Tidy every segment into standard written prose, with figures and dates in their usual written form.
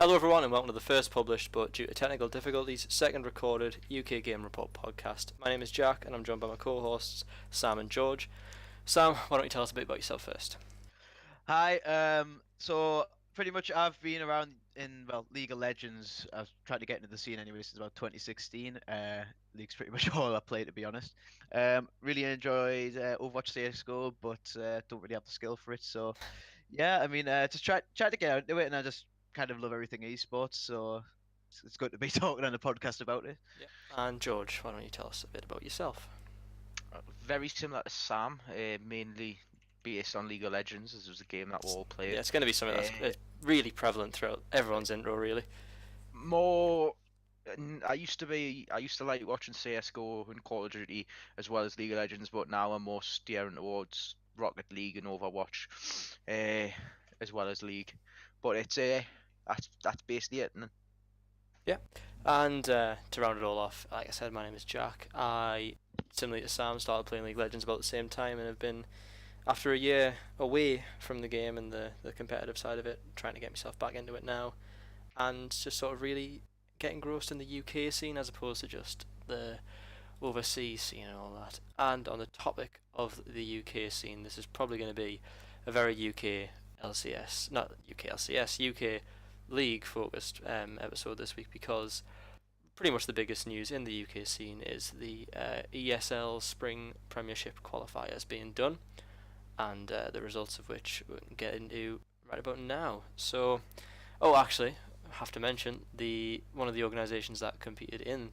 Hello everyone and welcome to the first published but due to technical difficulties second recorded UK Game Report podcast. My name is Jack and I'm joined by my co-hosts Sam and George. Sam, why don't you tell us a bit about yourself first? Hi, so pretty much I've been around in, League of Legends. I've tried to get into the scene anyway since about 2016. League's pretty much all I play, to be honest. Really enjoyed Overwatch CSGO, but don't really have the skill for it. So, yeah, just try to get into it, and I just kind of love everything esports. So it's good to be talking on a podcast about it. Yeah. And George, why don't you tell us a bit about yourself? Very similar to Sam, mainly based on League of Legends. This was a game that we all played. Yeah, it's going to be something that's really prevalent throughout everyone's intro, really. More, I used to like watching CS:GO and Call of Duty as well as League of Legends, but now I'm more steering towards Rocket League and Overwatch, as well as League. But it's that's basically it. Yeah, and to round it all off, like I said, my name is Jack. I, similarly to Sam, started playing League of Legends about the same time and have been, after a year away from the game and the competitive side of it, trying to get myself back into it now, and just sort of really get engrossed in the UK scene as opposed to just the overseas scene and all that. And on the topic of the UK scene, this is probably going to be a very UK LCS, not UK LCS, UK League focused episode this week, because pretty much the biggest news in the UK scene is the ESL Spring Premiership qualifiers being done, and the results of which we can get into right about now. So, actually, I have to mention one of the organisations that competed in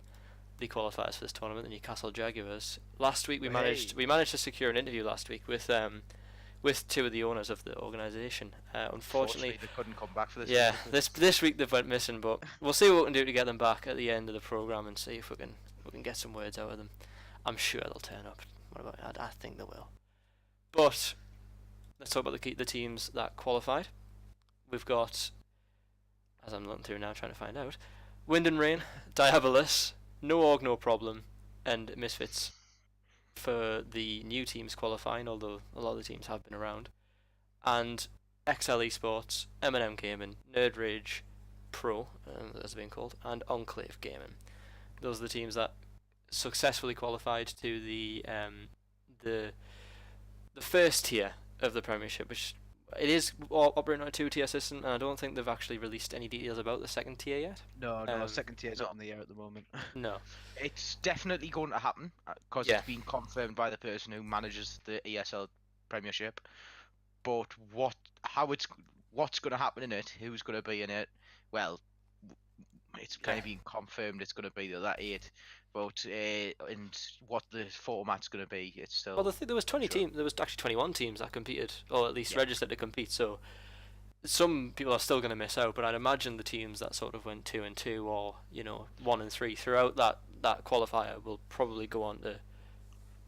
the qualifiers for this tournament, the Newcastle Jaguars. Last week we managed to secure an interview last week with two of the owners of the organisation. Unfortunately, they couldn't come back for this. Yeah, this week they've went missing, but we'll see what we can do to get them back at the end of the programme and see if we can get some words out of them. I'm sure they'll turn up. What about that? I think they will. But let's talk about the teams that qualified. We've got, as I'm looking through now trying to find out, Wind and Rain, Diabolus, No Org No Problem, and Misfits for the new teams qualifying, although a lot of the teams have been around, and XL Esports, M&M Gaming, Nerd Rage Pro, as it's been called, and Enclave Gaming. Those are the teams that successfully qualified to the first tier of the Premiership, which it is operating on a two-tier system, and I don't think they've actually released any details about the second tier yet. No, second tier is up in the air at the moment. No. It's definitely going to happen because it's been confirmed by the person who manages the ESL Premiership. But what's going to happen in it? Who's going to be in it? Well, it's kind of been confirmed. It's going to be that 8, but and what the format's going to be, it's still. Well, there was 20 teams. There was actually 21 teams that competed, or at least registered to compete. So some people are still going to miss out. But I'd imagine the teams that sort of went 2 and 2, or 1 and 3 throughout that qualifier will probably go on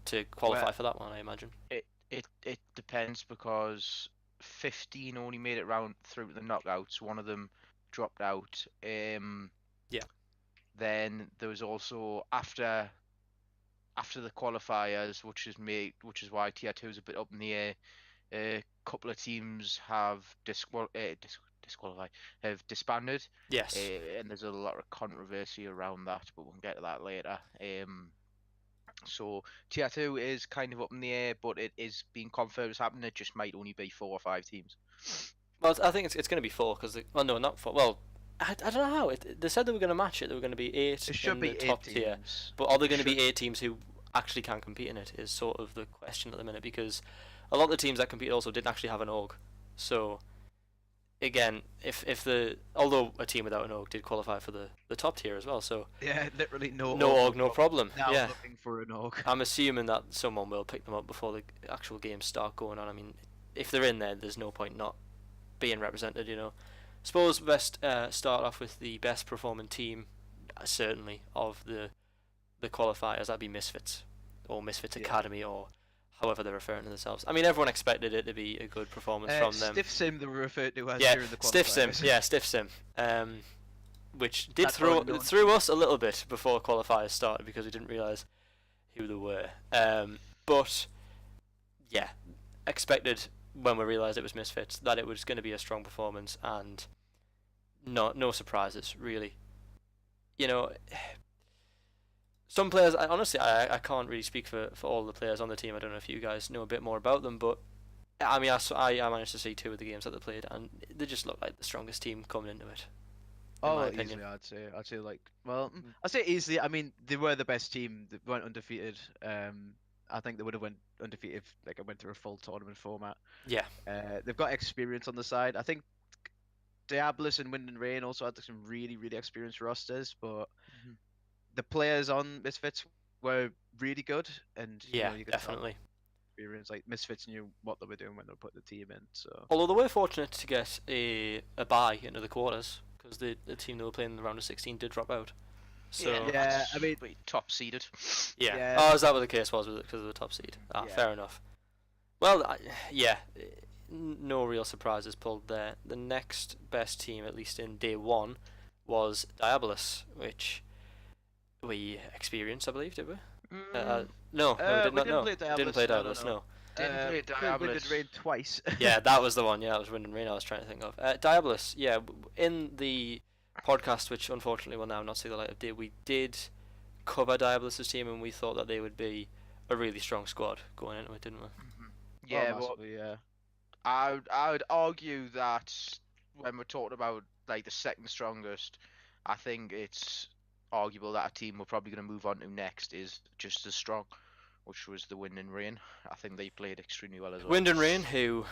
to qualify for that one. I imagine. It depends, because 15 only made it round through the knockouts. One of them dropped out. Then there was also after the qualifiers, which is why tier 2 is a bit up in the air. A couple of teams have disqualified, have disbanded. Yes. And there's a lot of controversy around that, but we'll get to that later. So tier 2 is kind of up in the air, but it is being confirmed as happening. It just might only be 4 or 5 teams. Well, I think it's going to be 4 because no, not 4. Well, I don't know how. They said they were going to match it. They were going to be 8 in the top tier. But are there going to be 8 teams who actually can compete in it is sort of the question at the minute, because a lot of the teams that compete also didn't actually have an org. So again, although a team without an org did qualify for the top tier as well, so yeah, literally no org, no problem. Now yeah, looking for an org. I'm assuming that someone will pick them up before the actual games start going on. I mean, if they're in there's no point not being represented, Suppose best start off with the best performing team, certainly, of the qualifiers. That'd be Misfits, or Misfits Academy, or however they're referring to themselves. I mean, everyone expected it to be a good performance from them. Stiff Sim, they were referred to as during the qualifiers. Stiff Sim, Stiff Sim, which did threw us a little bit before qualifiers started, because we didn't realise who they were. But yeah, expected when we realised it was Misfits that it was going to be a strong performance, and no surprises really. You know, some players. Honestly, I can't really speak for all the players on the team. I don't know if you guys know a bit more about them, but I mean, I managed to see 2 of the games that they played, and they just look like the strongest team coming into it. In Oh, my easily, opinion. I'd say like, well, I'd say easily. I mean, they were the best team. They went undefeated. I think they would have went undefeated if like I went through a full tournament format. Yeah. They've got experience on the side. I think Diabolus and Wind and Rain also had some really, really experienced rosters, but the players on Misfits were really good, and Yeah, you could tell definitely. experience. Like Misfits knew what they were doing when they put the team in. So Although they were fortunate to get a bye into the quarters because the team they were playing in the round of 16 did drop out. So yeah, I mean, top seeded. yeah. Yeah. Oh, is that what the case was? Was it because of the top seed? Ah, Yeah. fair enough. Well, yeah, no real surprises pulled there. The next best team, at least in day 1, was Diabolus, which we experienced, I believe, did we? No, we did not. didn't No, play didn't play Diabolus, Diabolus. no. No. Didn't play Played Wind and Diabolus. Rain twice. Yeah, that was the one. Yeah, that was Wind and Rain I was trying to think of. Diabolus, yeah, in the podcast, which unfortunately will now not see the light of day, we did cover Diabolus' team, and we thought that they would be a really strong squad going into it, didn't we? Yeah, Oh, but massively, yeah. I would argue that when we're talking about like the second strongest, I think it's arguable that a team we're probably going to move on to next is just as strong, which was the Wind and Rain. I think they played extremely well as well. Wind and Rain, who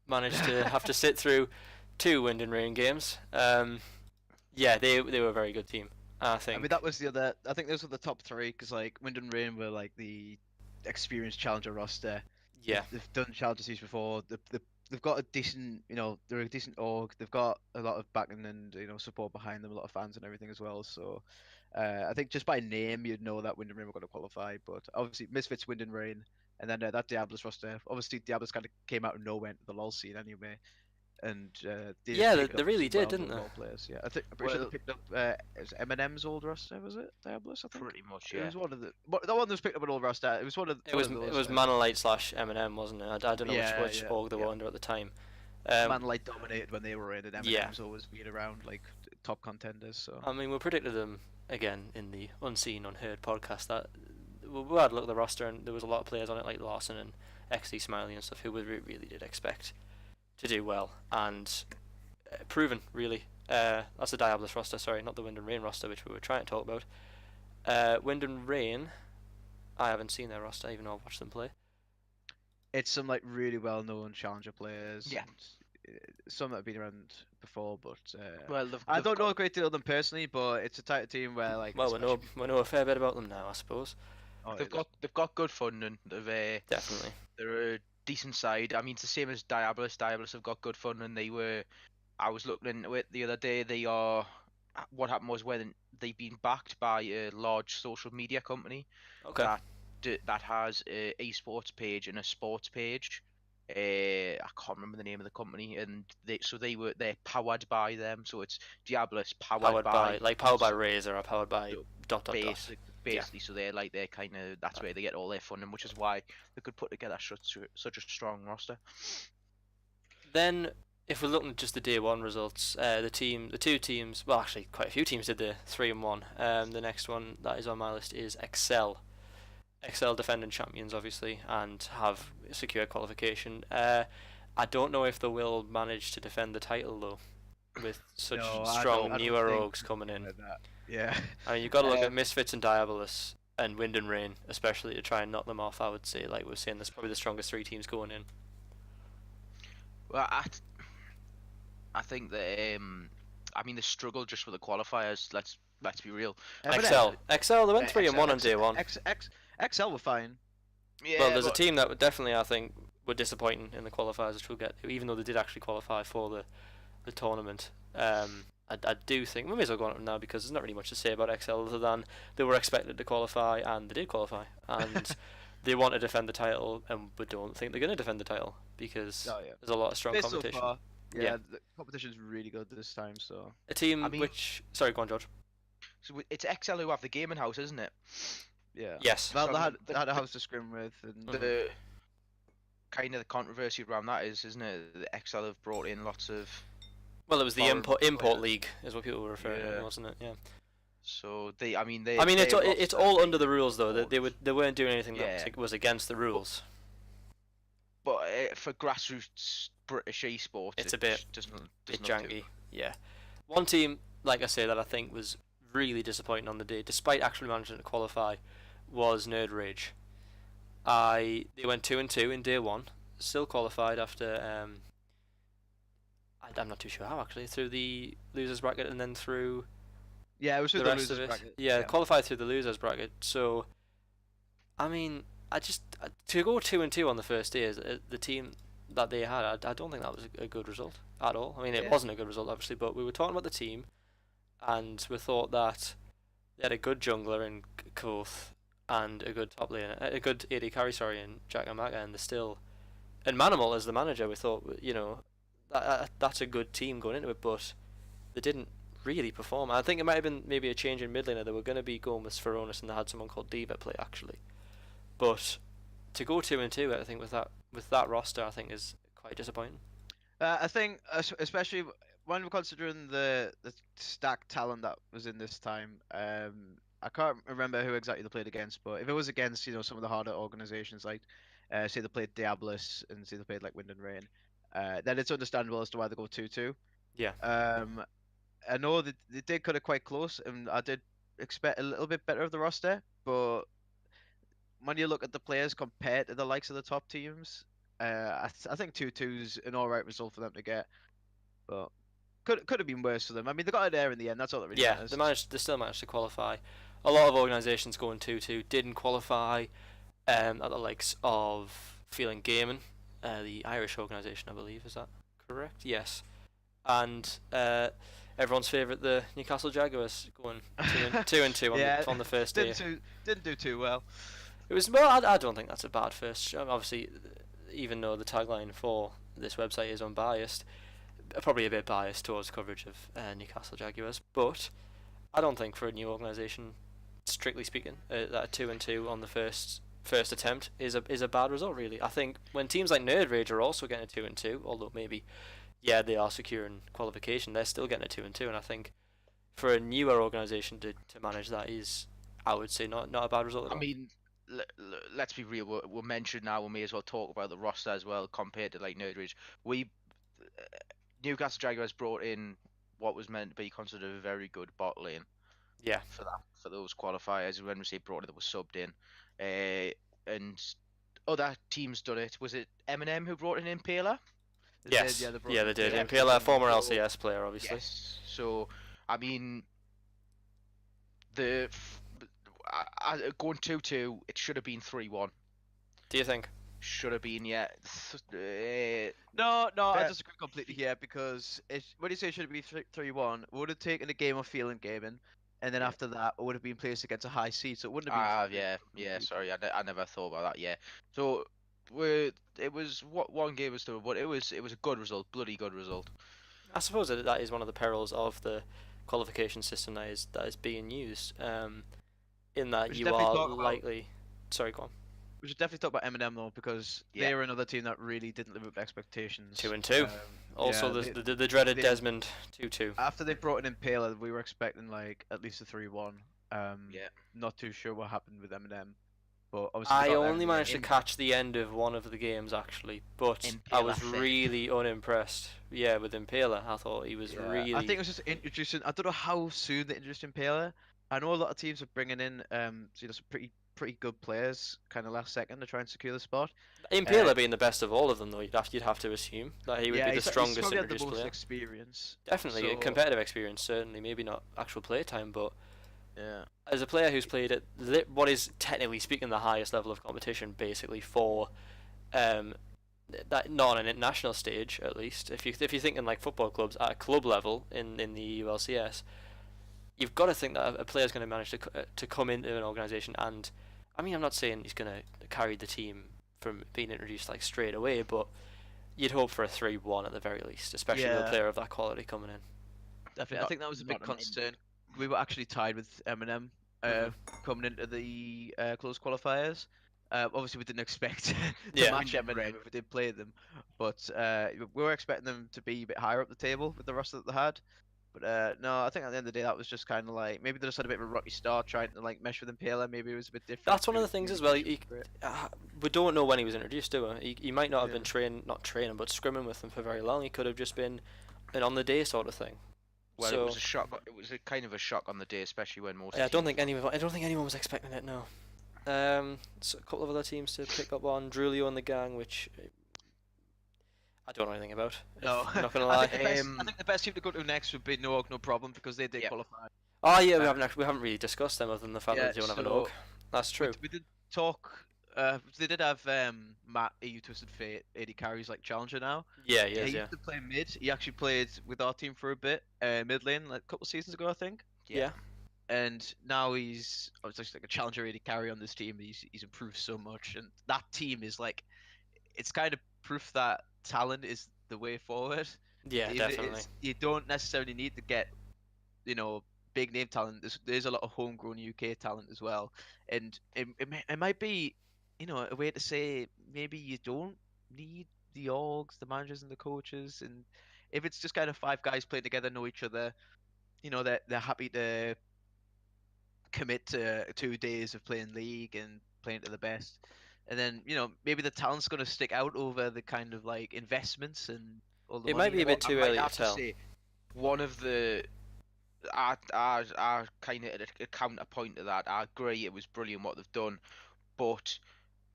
managed to have to sit through 2 Wind and Rain games. Yeah, they were a very good team. I think. I mean, that was the other. I think those were the top 3 because like Wind and Rain were like the experienced challenger roster. Yeah. They've done challenger series before. They've got a decent, they're a decent org. They've got a lot of backing and support behind them, a lot of fans and everything as well. So, I think just by name you'd know that Wind and Rain were going to qualify. But obviously Misfits, Wind and Rain, and then that Diabolus roster. Obviously Diabolus kind of came out of nowhere into the LoL scene anyway. And they Yeah, picked they up really some did, didn't well-known they? role players. Yeah, I'm pretty sure they picked up is Eminem's old roster, was it Diabolus? I think. Pretty much, It yeah. was one of the one that was picked up an old roster. It was one of It was Manolite / Eminem, wasn't it? I don't know Yeah, which yeah, org they were yeah. under at the time. Manlight dominated when they were in, and Yeah. Eminem's always been around like top contenders. So I mean, we predicted them again in the Unseen Unheard podcast that we had a look at the roster and there was a lot of players on it like Larson and XD Smiley and stuff who we really did expect to do well and proven really. That's the Diabolus roster, sorry, not the Wind and Rain roster which we were trying to talk about. Wind and Rain, I haven't seen their roster even though I've watched them play. it's some like really well-known challenger players. Yeah. And, some that have been around before, but Well, I don't know a great deal of them personally, but it's a type of team where like. Well, we know a fair bit about them now, I suppose. They've got good funding. Definitely. They're a decent side. I mean, it's the same as Diabolus. Diabolus have got good funding. I was looking into it the other day. What happened was when they've been backed by a large social media company. Okay. That has a esports page and a sports page. I can't remember the name of the company, and they're powered by them. So it's Diabolus powered by Razer or powered by dot. Basically, so they're kind of that's where they get all their funding, which is why they could put together such a strong roster. Then, if we're looking at just the day 1 results, the 2 teams, well, actually, quite a few teams did the 3-1. The next one that is on my list is Excel. Excel defending champions, obviously, and have secured qualification. I don't know if they will manage to defend the title though, with such strong newer orgs coming in. Like that. Yeah. I mean, you've got to look at Misfits and Diabolus and Wind and Rain, especially to try and knock them off. I would say, like we're saying, that's probably the strongest 3 teams going in. Well, I think that I mean the struggle just with the qualifiers. Let's be real. Excel, they went 3-1 on day 1. XL were fine. Yeah, well, there's a team that would definitely, I think, were disappointing in the qualifiers, which we'll get to, even though they did actually qualify for the tournament. I do think we may as well go on it now because there's not really much to say about XL other than they were expected to qualify and they did qualify and they want to defend the title and we don't think they're going to defend the title because there's a lot of strong competition. So far, yeah, the competition's really good this time. So a team sorry, go on, George. So it's XL who have the gaming house, isn't it? Yeah. Yes. Well, they had a house to scrim with, and the kind of the controversy around that isn't it? The XL have brought in lots of Well, it was the foreign import players. league, is what people were referring to, Yeah. wasn't it? Yeah. So I mean, they. I mean, it's they it's lost all their under the rules though. support. They weren't doing anything Yeah. that was against the rules. But for grassroots British esports, It's it a bit doesn't bit look too janky. Yeah. One team, like I say, that I think was really disappointing on the day, despite actually managing to qualify, was Nerd Rage. They went 2-2 in day one, still qualified after I'm not too sure how actually, through the losers bracket and then through Yeah, it was the with the rest of losers it. bracket. Yeah, qualified through the losers bracket. So, I mean, to go 2-2 on the first day is the team that they had. I don't think that was a good result at all. I mean, it Yeah. wasn't a good result obviously, but we were talking about the team, and we thought that they had a good jungler in Koth and a good top laner, a good AD carry, sorry, in Jack Amaga, and they're still, and Manimal as the manager. We thought, that's a good team going into it, but they didn't really perform. I think it might have been maybe a change in mid laner. They were going to be going with Sphoronis, and they had someone called Diva play actually. But to go 2-2, I think with that roster, I think is quite disappointing. I think, especially when we're considering the stacked talent that was in this time, I can't remember who exactly they played against, but if it was against, some of the harder organizations, like, say they played Diablos and say they played like Wind and Rain, then it's understandable as to why they go 2-2. Yeah. I know that they did cut it quite close, and I did expect a little bit better of the roster, but when you look at the players compared to the likes of the top teams, I think 2-2's an alright result for them to get, but could have been worse for them. I mean, they got it there in the end. That's all that really matters. They still managed to qualify. A lot of organisations going 2-2 didn't qualify. At the likes of Feeling Gaming, the Irish organisation, I believe, is that correct? Yes. And everyone's favourite, the Newcastle Jaguars, going 2-2 on the first day. Didn't do too well. It was, well, I don't think that's a bad first. Obviously, even though the tagline for this website is unbiased, probably a bit biased towards coverage of Newcastle Jaguars, but I don't think for a new organisation, strictly speaking, that 2-2 on the first attempt is a bad result, really. I think when teams like Nerd Rage are also getting a 2-2, although maybe, yeah, they are securing qualification, they're still getting a 2-2, and I think for a newer organisation to manage that is, I would say, not a bad result at all. I mean, let's be real. We're mentioned now. We may as well talk about the roster as well compared to like Nerd Rage. Newcastle Jaguars brought in what was meant to be considered a very good bot lane. Yeah. For those qualifiers, when we say brought it, that was subbed in, and other teams done it. Was it Eminem who brought in Impaler? Yes. They did. Yeah, Impaler, former LCS player, obviously. Yes. So I mean, going 2-2, it should have been 3-1. Do you think? Should have been, yeah. No, I disagree completely here, because when you say it should have been 3-1, it would have taken a game of Feeling Gaming, and then after that, it would have been placed against a high seed, so it wouldn't have been. Yeah. Sorry, I never thought about that. Yeah. So it was what one game was to, but it was a good result, bloody good result. I suppose that is one of the perils of the qualification system that is being used. In that you are likely. Sorry, go on. We should definitely talk about Eminem though, because they were another team that really didn't live up to expectations. 2-2. Also, the dreaded Desmond 2-2. After they brought in Impaler, we were expecting like at least a 3-1. Not too sure what happened with Eminem, but obviously I only managed to catch the end of one of the games actually, but Impaler I was really unimpressed. Yeah, with Impaler, I thought he was really. I think it was just introducing. I don't know how soon they introduced Impaler. I know a lot of teams are bringing in some pretty good players kind of last second to try and secure the spot. Impaler being the best of all of them though, you'd have to assume that he would be the strongest introduced player. The most experience. Definitely, competitive experience certainly, maybe not actual play time, but yeah. As a player who's played at what is technically speaking the highest level of competition, basically for that not on an international stage at least. If you're thinking like football clubs at a club level in the ULCS, you've got to think that a player's going to manage to come into an organisation, and I mean, I'm not saying he's going to carry the team from being introduced like straight away, but you'd hope for a 3-1 at the very least, especially with a player of that quality coming in. Definitely, I think that was a big concern. We were actually tied with Eminem coming into the close qualifiers. Obviously, we didn't expect to Yeah. match Eminem if we did play them, but we were expecting them to be a bit higher up the table with the roster that they had. But no, I think at the end of the day, that was just kind of like maybe they just had a bit of a rocky start trying to like mesh with Impala. Maybe it was a bit different. That's one of the things as well. We don't know when he was introduced, do we? He might not have been not training, but scrimming with them for very long. He could have just been an on the day sort of thing. Well, so, it was a shock. It was a kind of a shock on the day, especially when most. Yeah, I don't think anyone was expecting it. No. So a couple of other teams to pick up on: Drulio and the gang, which I don't know anything about. No, I'm not gonna lie. I think the best team to go to next would be Noog, no problem, because they did qualify. Oh yeah, we haven't really discussed them other than the fact that they don't have an Noog. That's true. We did talk. They did have Matt EU Twisted Fate, AD carries like challenger now. Yeah, he used to play mid. He actually played with our team for a bit, mid lane, like a couple of seasons ago, I think. Yeah. And now he's like a challenger AD carry on this team. He's improved so much, and that team is like, it's kind of proof that talent is the way forward. Yeah, definitely. You don't necessarily need to get, big name talent. There's a lot of homegrown UK talent as well, and it might be, a way to say maybe you don't need the orgs, the managers, and the coaches, and if it's just kind of 5 guys playing together, know each other, they're happy to commit to 2 days of playing league and playing to the best, and then maybe the talent's going to stick out over the kind of like investments and all the. It might be a bit too early to tell. One of the I kind of a counterpoint to that. I agree, it was brilliant what they've done, but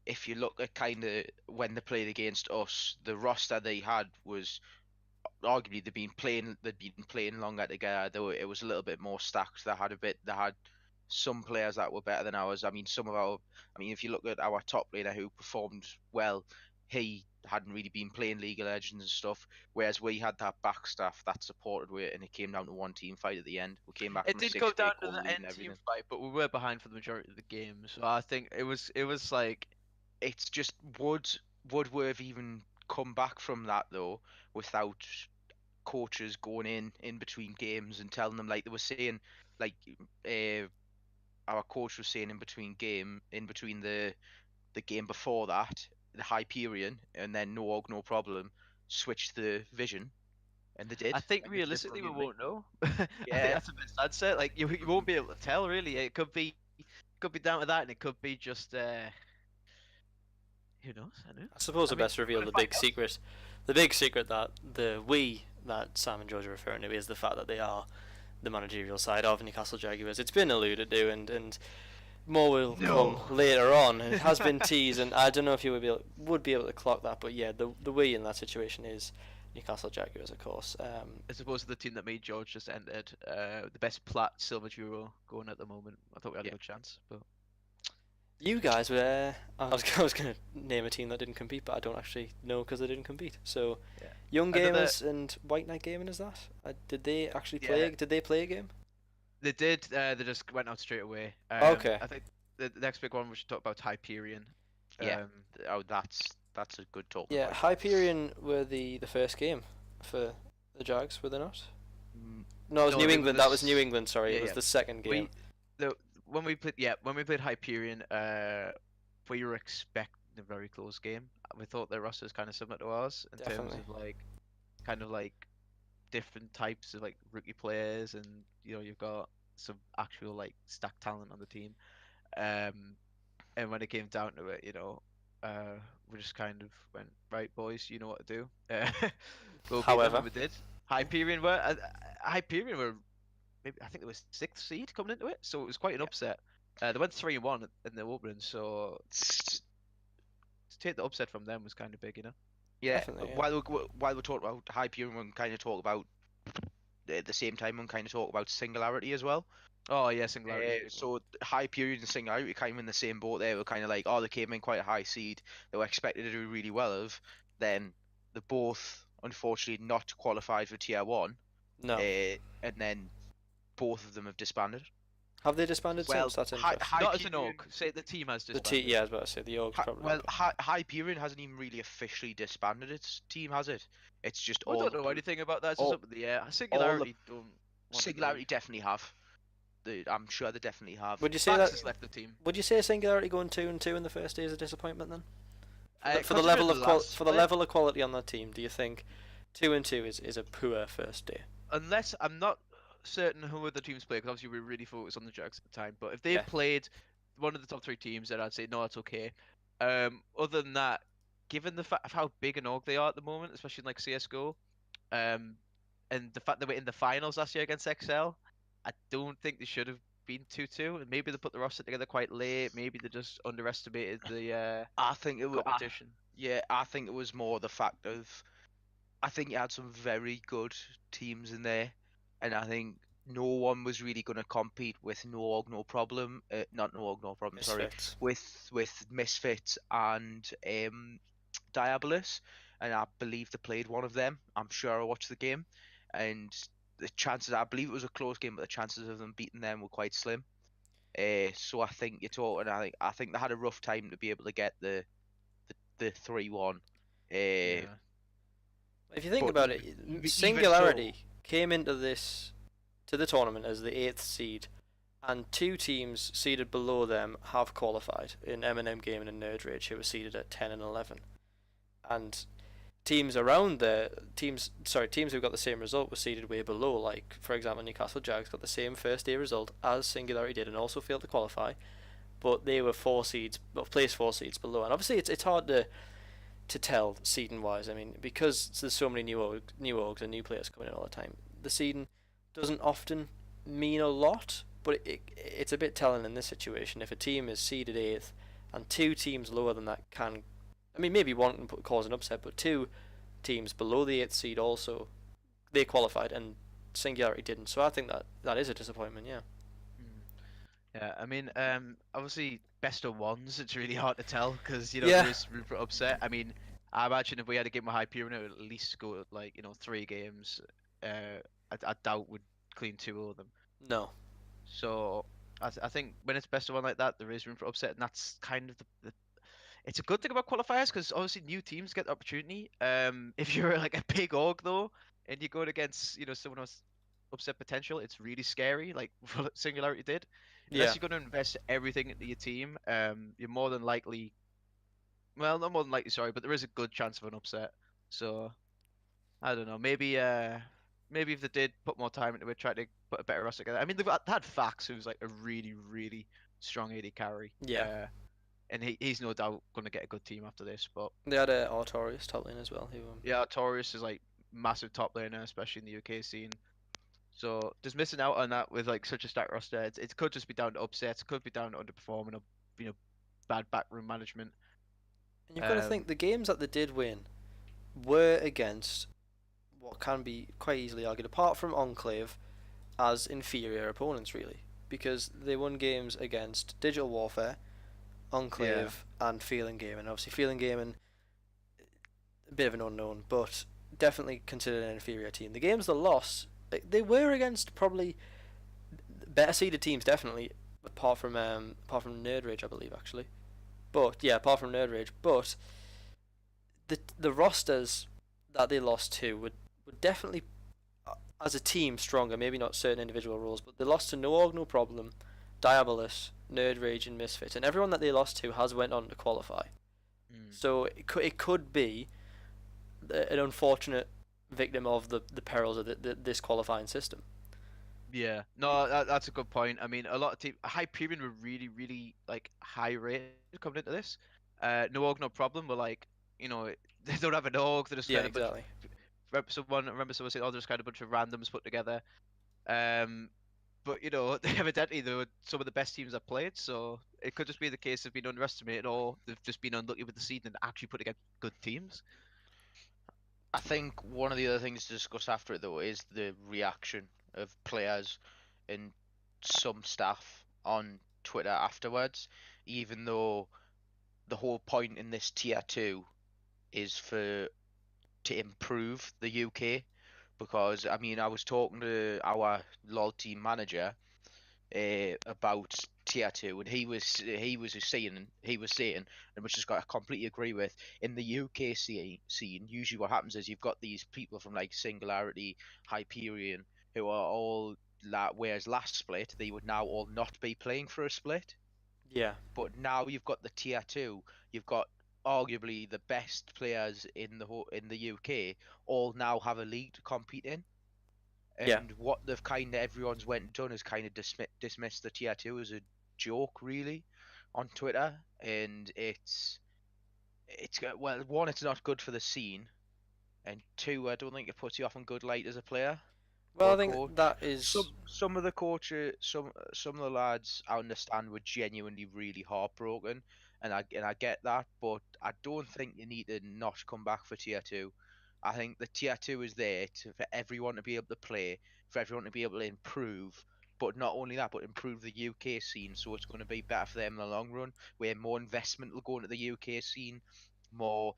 if you look at kind of when they played against us, the roster they had was arguably they'd been playing longer together. Though it was a little bit more stacked. They had some players that were better than ours. I mean, if you look at our top laner who performed well, he hadn't really been playing League of Legends and stuff, whereas we had that back staff that supported it, and it came down to one team fight at the end. We came back. It did go down to the end team fight, but we were behind for the majority of the game, so I think it was like, it's just would we have even come back from that though without coaches going in between games and telling them, like they were saying, like our coach was saying in between the game before that, the Hyperion, and then no problem, switch the vision, and they did. I think realistically we won't know. Yeah, I think that's a bit sad set. Like you won't be able to tell really. It could be down to that, and it could be just who knows? I suppose the best reveal the big secret. The big secret that that Sam and George are referring to is the fact that they are the managerial side of Newcastle Jaguars. It's been alluded to, and more will come later on. It has been teased, and I don't know if you would be able to clock that, but yeah, the we in that situation is Newcastle Jaguars, of course. As opposed to the team that me George just entered, the best plat silver duo going at the moment. I thought we had a good chance, but. You guys were. I was going to name a team that didn't compete, but I don't actually know because they didn't compete. So, Young Gamers and White Knight Gaming, is that? Did they actually play? Did they play a game? They did. They just went out straight away. Okay. I think the next big one we should talk about Hyperion. That's a good talk. Yeah, Hyperion were the first game for the Jags, were they not? No, it was New England. That was New England. Sorry, it was the second game. When we played Hyperion, we were expecting a very close game. We thought their roster is kind of similar to ours in terms of like different types of like rookie players, and you've got some actual like stacked talent on the team. And when it came down to it, we just kind of went, right, boys, you know what to do. However, we did. Hyperion were maybe, I think they were 6th seed coming into it, so it was quite an upset. They went 3-1 in the opening, so to take the upset from them was kind of big, Yeah. While we're talking about Hyperion, we can kind of talk about at the same time. We can kind of talk about Singularity as well. Oh yeah, Singularity. So Hyperion and Singularity kind of in the same boat. They were kind of like, they came in quite a high seed. They were expected to do really well then they both unfortunately not qualified for tier 1. No. And then both of them have disbanded. Have they disbanded since? That's interesting. Not as an org. Say the team has disbanded. I was about to say the org's probably. Well, Hyperion hasn't even really officially disbanded its team, has it? It's just I don't know anything about that. It's just up in the air. Singularity Singularity definitely have. I'm sure they definitely have. Would you say Fax that? has left the team. Would you say Singularity going 2-2 in the first day is a disappointment then? For the Considering level the of last for the split, level of quality on that team, do you think 2-2 is a poor first day? unless I'm not certain who other teams play, because obviously we were really focused on the Jags at the time. But if they Yeah. played one of the top 3 teams, then I'd say no, it's okay. Other than that, given the fact of how big an org they are at the moment, especially in like CS:GO, and the fact that we're in the finals last year against XL, I don't think they should have been 2-2. And maybe they put the roster together quite late. Maybe they just underestimated the I think it was. competition. Yeah, I think it was more the fact of. I think you had some very good teams in there, and I think no one was really going to compete with No Org No Problem. Not No Org No Problem. Sorry, Misfits. with Misfits and Diabolus, and I believe they played one of them. I'm sure I watched the game, and the chances. I believe it was a close game, but the chances of them beating them were quite slim. So I think you're talking. I think they had a rough time to be able to get the 3-1. Yeah. If you think But about it, even Singularity came into the tournament as the 8th seed, and 2 teams seeded below them have qualified in M&M Gaming and Nerd Rage, who were seeded at 10 and 11. And teams around the teams who got the same result were seeded way below. Like for example, Newcastle Jags got the same first day result as Singularity did, and also failed to qualify. But they were 4 seeds, well, placed 4 seeds below. And obviously, it's hard to tell seeding wise. I mean, because there's so many new orgs and new players coming in all the time, the seeding doesn't often mean a lot. But it's a bit telling in this situation. If a team is seeded 8th and 2 teams lower than that can, I mean, maybe one can cause an upset, but 2 teams below the 8th seed also, they qualified and Singularity didn't. So I think that is a disappointment. Yeah. Yeah, I mean, obviously best of ones, it's really hard to tell because Yeah. there is room for upset. I mean, I imagine if we had a game with Hyperion, it would at least go like 3 games. I doubt would clean 2 of them. No. So I think when it's best of one like that, there is room for upset, and that's kind of it's a good thing about qualifiers because obviously new teams get the opportunity. If you're like a big org though, and you're going against someone else upset potential, it's really scary. Like what Singularity did. Yeah. Unless you're going to invest everything into your team, you're more than likely. Well, not more than likely, sorry, but there is a good chance of an upset. So I don't know. Maybe if they did put more time into it, try to put a better roster together. I mean, they had Fax, who's like a really, really strong AD carry. Yeah. And he's no doubt going to get a good team after this. But They had a Artorias top lane as well. Who yeah, Taurus is like massive top laner, especially in the UK scene. So just missing out on that with like such a stacked roster, it could just be down to upsets. It could be down to underperforming or bad backroom management. And you've got to think the games that they did win were against what can be quite easily argued, apart from Enclave, as inferior opponents, really. Because they won games against Digital Warfare, Enclave, and Feeling Gaming. Obviously, Feeling Gaming, a bit of an unknown, but definitely considered an inferior team. The games they lost, they were against probably better seeded teams, definitely, apart from Nerd Rage, I believe, actually. But yeah, apart from Nerd Rage, but the rosters that they lost to would definitely, as a team, stronger. Maybe not certain individual roles, but they lost to No Org, No Problem, Diabolus, Nerd Rage, and Misfit, and everyone that they lost to has went on to qualify. So it could be an unfortunate victim of the perils of this qualifying system. Yeah, no, that's a good point. I mean, a lot of teams, Hyperion were really, really like high rated coming into this. No Org, No Problem were like, they don't have an org. They're just Yeah, kind of exactly. remember someone saying, "Oh, there's kind of a bunch of randoms put together." But evidently they were some of the best teams I've played. So it could just be the case of being underestimated, or they've just been unlucky with the seed and actually put together good teams. I think one of the other things to discuss after it though is the reaction of players and some staff on Twitter afterwards, even though the whole point in this tier 2 is to improve the UK, because I mean I was talking to our LoL team manager about tier 2, and he was saying, and which I completely agree with, in the UK scene usually what happens is you've got these people from like Singularity, Hyperion, who are all whereas last split they would now all not be playing for a split. Yeah. But now you've got the tier 2, you've got arguably the best players in the UK all now have a league to compete in. Yeah. And what they've kind of everyone's went and done is kind of dismissed the tier 2 as a joke, really, on Twitter. And it's well, one, it's not good for the scene, and two, I don't think it puts you off in good light as a player. Well, I think that is Some of the coaches, some of the lads I understand were genuinely really heartbroken, and I get that, but I don't think you need to not come back for tier 2. I think the tier 2 is there for everyone to be able to play, for everyone to be able to improve, but not only that, but improve the UK scene, so it's going to be better for them in the long run, where more investment will go into the UK scene, more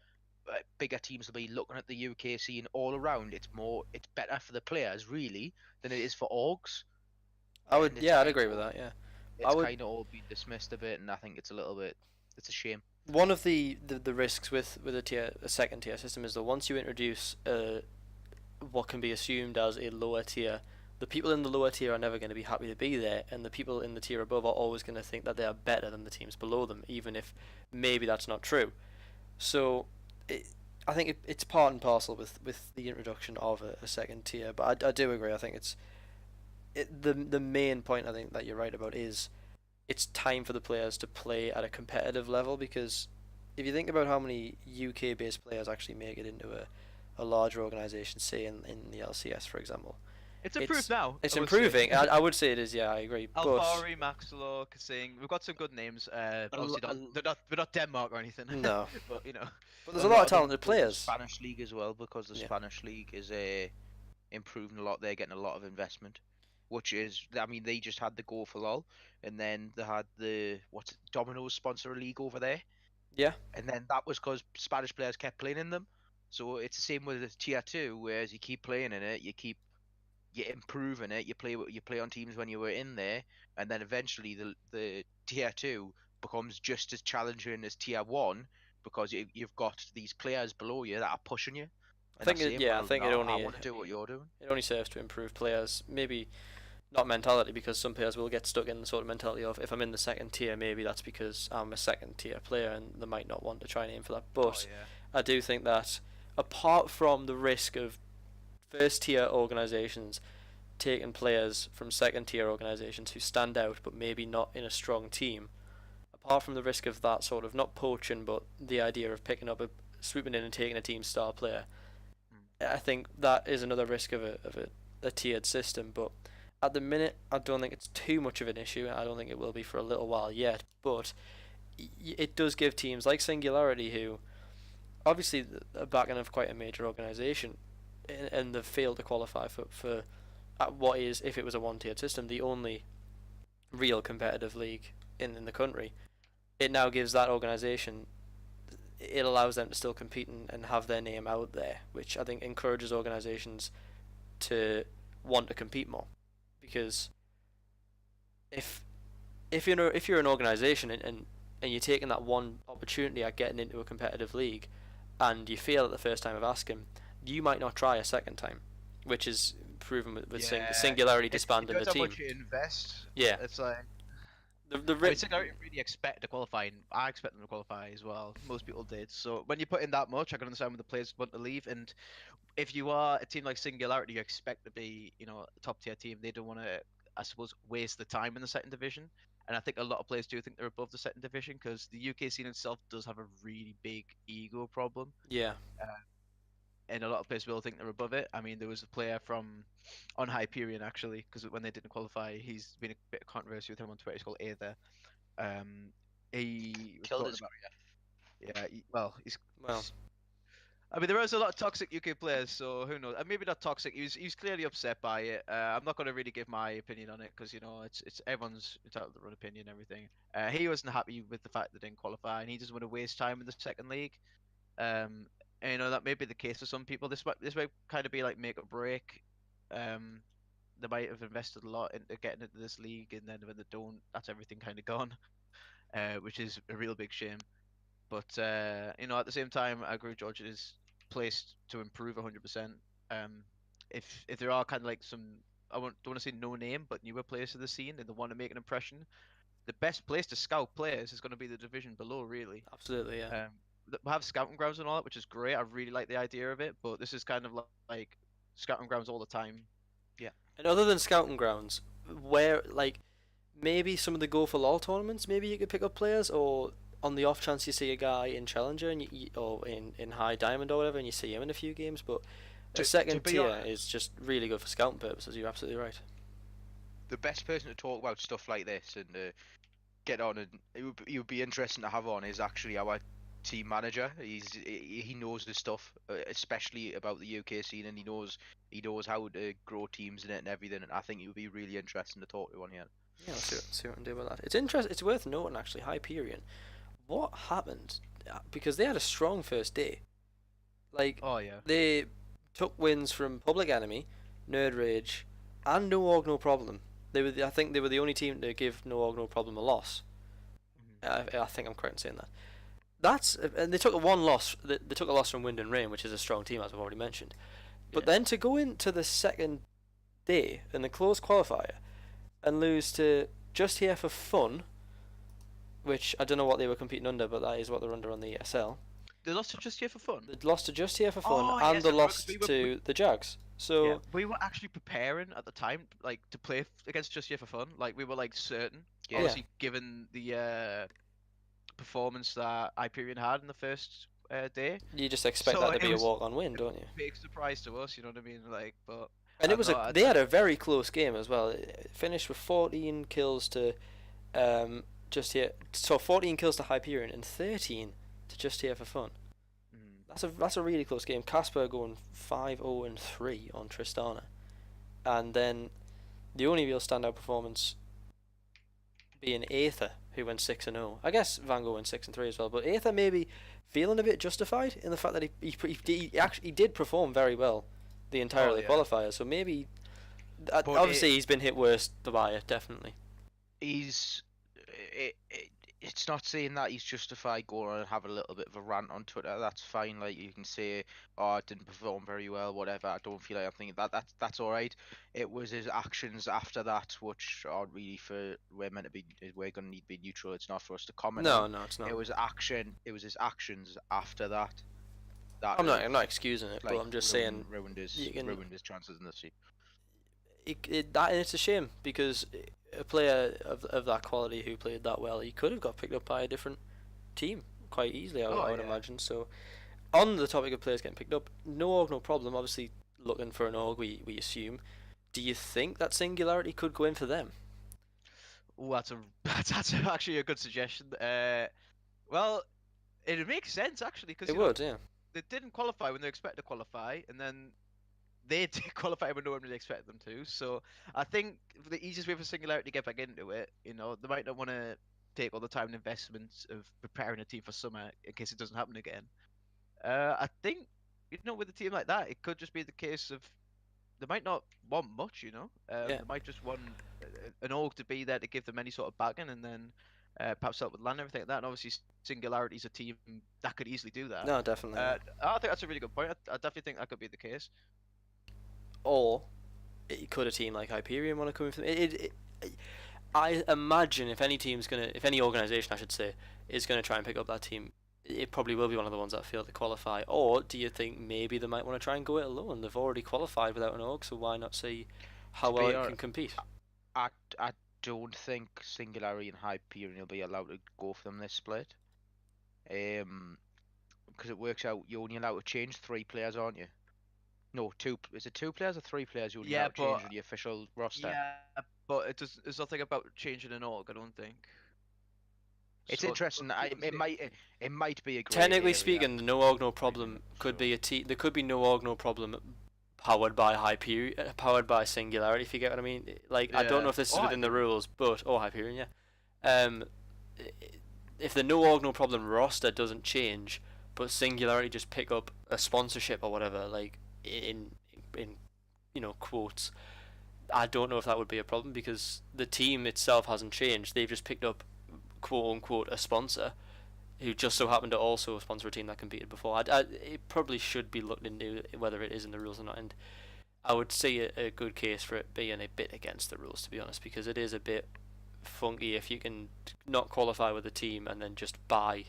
bigger teams will be looking at the UK scene all around. It's better for the players really than it is for orgs. I'd agree with that. Yeah, it's kind of all been dismissed a bit, and I think it's a shame. One of the risks with a second tier system is that once you introduce what can be assumed as a lower tier, the people in the lower tier are never going to be happy to be there, and the people in the tier above are always going to think that they are better than the teams below them, even if maybe that's not true. So I think it's part and parcel with the introduction of a second tier, but I do agree. I think the main point I think that you're right about is it's time for the players to play at a competitive level, because if you think about how many UK based players actually make it into a larger organisation, say in the LCS for example. It's improved now. It's improving. I would say it is. Yeah, I agree. Alfari, Maxwell, Kasing. We've got some good names. Obviously, they're not Denmark or anything. No. But you know. But there's a lot of talented players. Spanish league as well, because the Spanish league is improving a lot. They're getting a lot of investment, which is, I mean, they just had the Go for LOL, and then they had Domino's sponsor a league over there. Yeah. And then that was because Spanish players kept playing in them. So it's the same with the tier 2, whereas you keep playing in it, you're improving it. You play on teams when you were in there, and then eventually the tier 2 becomes just as challenging as tier 1, because you've got these players below you that are pushing you. I think I want to do what you're doing. It only serves to improve players. Maybe not mentality, because some players will get stuck in the sort of mentality of, if I'm in the second tier, maybe that's because I'm a second tier player, and they might not want to try and aim for that. But I do think that apart from the risk of first tier organisations taking players from second tier organisations who stand out but maybe not in a strong team, apart from the risk of that sort of, not poaching, but the idea of swooping in and taking a team star player, I think that is another risk of a tiered system. But at the minute, I don't think it's too much of an issue. I don't think it will be for a little while yet, but it does give teams like Singularity, who obviously are backing of quite a major organisation, and they've failed to qualify for what is, if it was a one-tiered system, the only real competitive league in the country. It now gives that organisation, it allows them to still compete and have their name out there, which I think encourages organisations to want to compete more. Because if you're an organisation and you're taking that one opportunity at getting into a competitive league, and you fail at the first time of asking, you might not try a second time, which is proven with Singularity disbanding the team. How much you invest. Yeah, it's like Singularity really expect to qualify, and I expect them to qualify as well. Most people did. So when you put in that much, I can understand when the players want to leave. And if you are a team like Singularity, you expect to be, a top tier team. They don't want to, I suppose, waste the time in the second division. And I think a lot of players do think they're above the second division, because the UK scene itself does have a really big ego problem. Yeah. And a lot of players will think they're above it. I mean, there was a player from on Hyperion, actually, because when they didn't qualify, he's been a bit of controversy with him on Twitter. He's called Aether. He killed his career. Yeah. I mean, there is a lot of toxic UK players, so who knows? Maybe not toxic. He was clearly upset by it. I'm not going to really give my opinion on it, because it's everyone's entitled to their own opinion and everything. He wasn't happy with the fact that they didn't qualify, and he doesn't want to waste time in the second league. And that may be the case for some people. This might kind of be like make or break. They might have invested a lot into getting into this league, and then when they don't, that's everything kind of gone, which is a real big shame. But at the same time, I agree with George. It is placed to improve 100%. If there are kind of like some don't want to say no name, but newer players to the scene, and they want to make an impression. The best place to scout players is going to be the division below, really. Absolutely, yeah. We have scouting grounds and all that, which is great. I really like the idea of it, but this is kind of like scouting grounds all the time. Yeah. And other than scouting grounds, where like maybe some of the Go for LOL tournaments, maybe you could pick up players, or on the off chance you see a guy in Challenger and or in High Diamond or whatever, and you see him in a few games, but a second tier honest, is just really good for scouting purposes. You're absolutely right. The best person to talk about stuff like this and get on, and it would be interesting to have on, is actually our team manager. He knows the stuff, especially about the UK scene, and he knows how to grow teams in it and everything. And I think it would be really interesting to talk to on here. Yeah, let's see what I can do about that. It's interesting. It's worth noting actually, Hyperion. What happened? Because they had a strong first day. Like, Oh yeah. they took wins from Public Enemy, Nerd Rage, and No Org No Problem. I think they were the only team to give No Org No Problem a loss. I think I'm correct in saying that. And they took a loss. They took a loss from Wind and Rain, which is a strong team, as I've already mentioned. But then to go into the second day in the closed qualifier and lose to Just Here for Fun, which I don't know what they were competing under, but that is what they're under on the ESL. They lost to Just Here for Fun. They lost to Just Here for Fun, Oh, and yes, they I remember, lost to the Jags. So yeah, we were actually preparing at the time, like to play against Just Here for Fun. Like we were like certain. Yeah. Obviously, given the performance that Hyperion had in the first day, you just expect So that to be it was- a walk-on win, don't you? big surprise to us. You know what I mean? Like, but And I it was know, they had a very close game as well. It finished with 14 kills to Just Here. So 14 kills to Hyperion and 13 to Just Here for Fun. That's a really close game. Casper going 5-0-3 on Tristana, and then the only real standout performance being Aether, who went 6-0. I guess Van Gogh went 6-3 as well, but Aether maybe feeling a bit justified in the fact that he actually did perform very well the entire Oh, yeah. qualifier. So maybe But obviously he's been hit worse by it, definitely. It's not saying that he's justified going on and have a little bit of a rant on Twitter. That's fine. Like, you can say, "Oh, I didn't perform very well," whatever. I don't feel like I'm thinking that's all right. It was his actions after that which are really we're gonna need to be neutral. It's not for us to comment on. No, it's not. It was his actions after that. I'm not excusing it, but I'm just saying ruined his chances in the team. And it's a shame because a player of that quality who played that well, he could have got picked up by a different team quite easily, I would imagine. So, on the topic of players getting picked up, No Org No Problem, obviously looking for an org, we assume. Do you think that Singularity could go in for them? Oh, that's actually a good suggestion. Well, it makes sense actually because It would, yeah. they didn't qualify when they expected to qualify, and then they did qualify when no one really expected them to. So I think the easiest way for Singularity to get back into it, they might not want to take all the time and investments of preparing a team for summer in case it doesn't happen again. I think, with a team like that, it could just be the case of they might not want much, They might just want an org to be there to give them any sort of backing, and then perhaps help with land and everything like that. And obviously, Singularity's a team that could easily do that. No, definitely. I think that's a really good point. I definitely think that could be the case. Or could a team like Hyperion want to come in for I imagine if any organisation, I should say, is going to try and pick up that team, it probably will be one of the ones that fail to qualify. Or do you think maybe they might want to try and go it alone? They've already qualified without an org, so why not see how well it can compete? I don't think Singularity and Hyperion will be allowed to go for them this split. Because it works out, you're only allowed to change 3 players, aren't you? No, 2. Is it 2 players or 3 players you only allowed to change in the official roster? Yeah, but there's nothing about changing an org, I don't think. It's So- interesting. It might be a great Technically area. speaking, the No Org No Problem could be a team. There could be No Org No Problem powered by Hyperion, powered by Singularity. If you get what I mean. Like, I don't know if this is Or within the rules, or Hyperion, yeah. If the No Org No Problem roster doesn't change, but Singularity just pick up a sponsorship or whatever, like in quotes, I don't know if that would be a problem because the team itself hasn't changed. They've just picked up, quote unquote, a sponsor who just so happened to also sponsor a team that competed before. It probably should be looked into whether it is in the rules or not. And I would see a good case for it being a bit against the rules, to be honest, because it is a bit funky if you can not qualify with a team and then just buy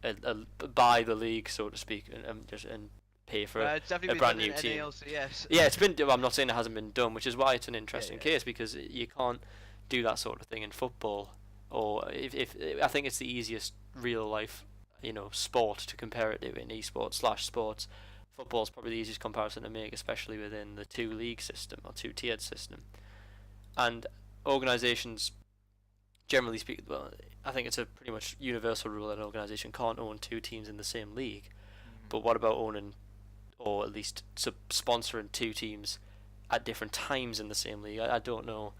the league, so to speak, and pay for It's definitely a been brand done new in team. NALCS. Yeah, it's been. I'm not saying it hasn't been done, which is why it's an interesting yeah. case, because you can't do that sort of thing in football. Or if I think it's the easiest real life, sport to compare it to in esports/sports. Football's probably the easiest comparison to make, especially within the two league system or two tiered system. And organisations, generally speaking, well, I think it's a pretty much universal rule that an organisation can't own two teams in the same league. But what about owning, or at least sponsoring two teams at different times in the same league? I don't know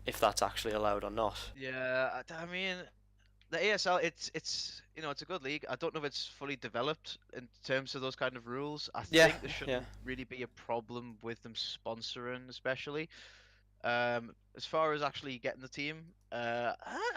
if that's actually allowed or not. Yeah, I mean, the ASL, it's it's a good league. I don't know if it's fully developed in terms of those kind of rules. I Yeah, think there shouldn't really be a problem with them sponsoring, especially. As far as actually getting the team, I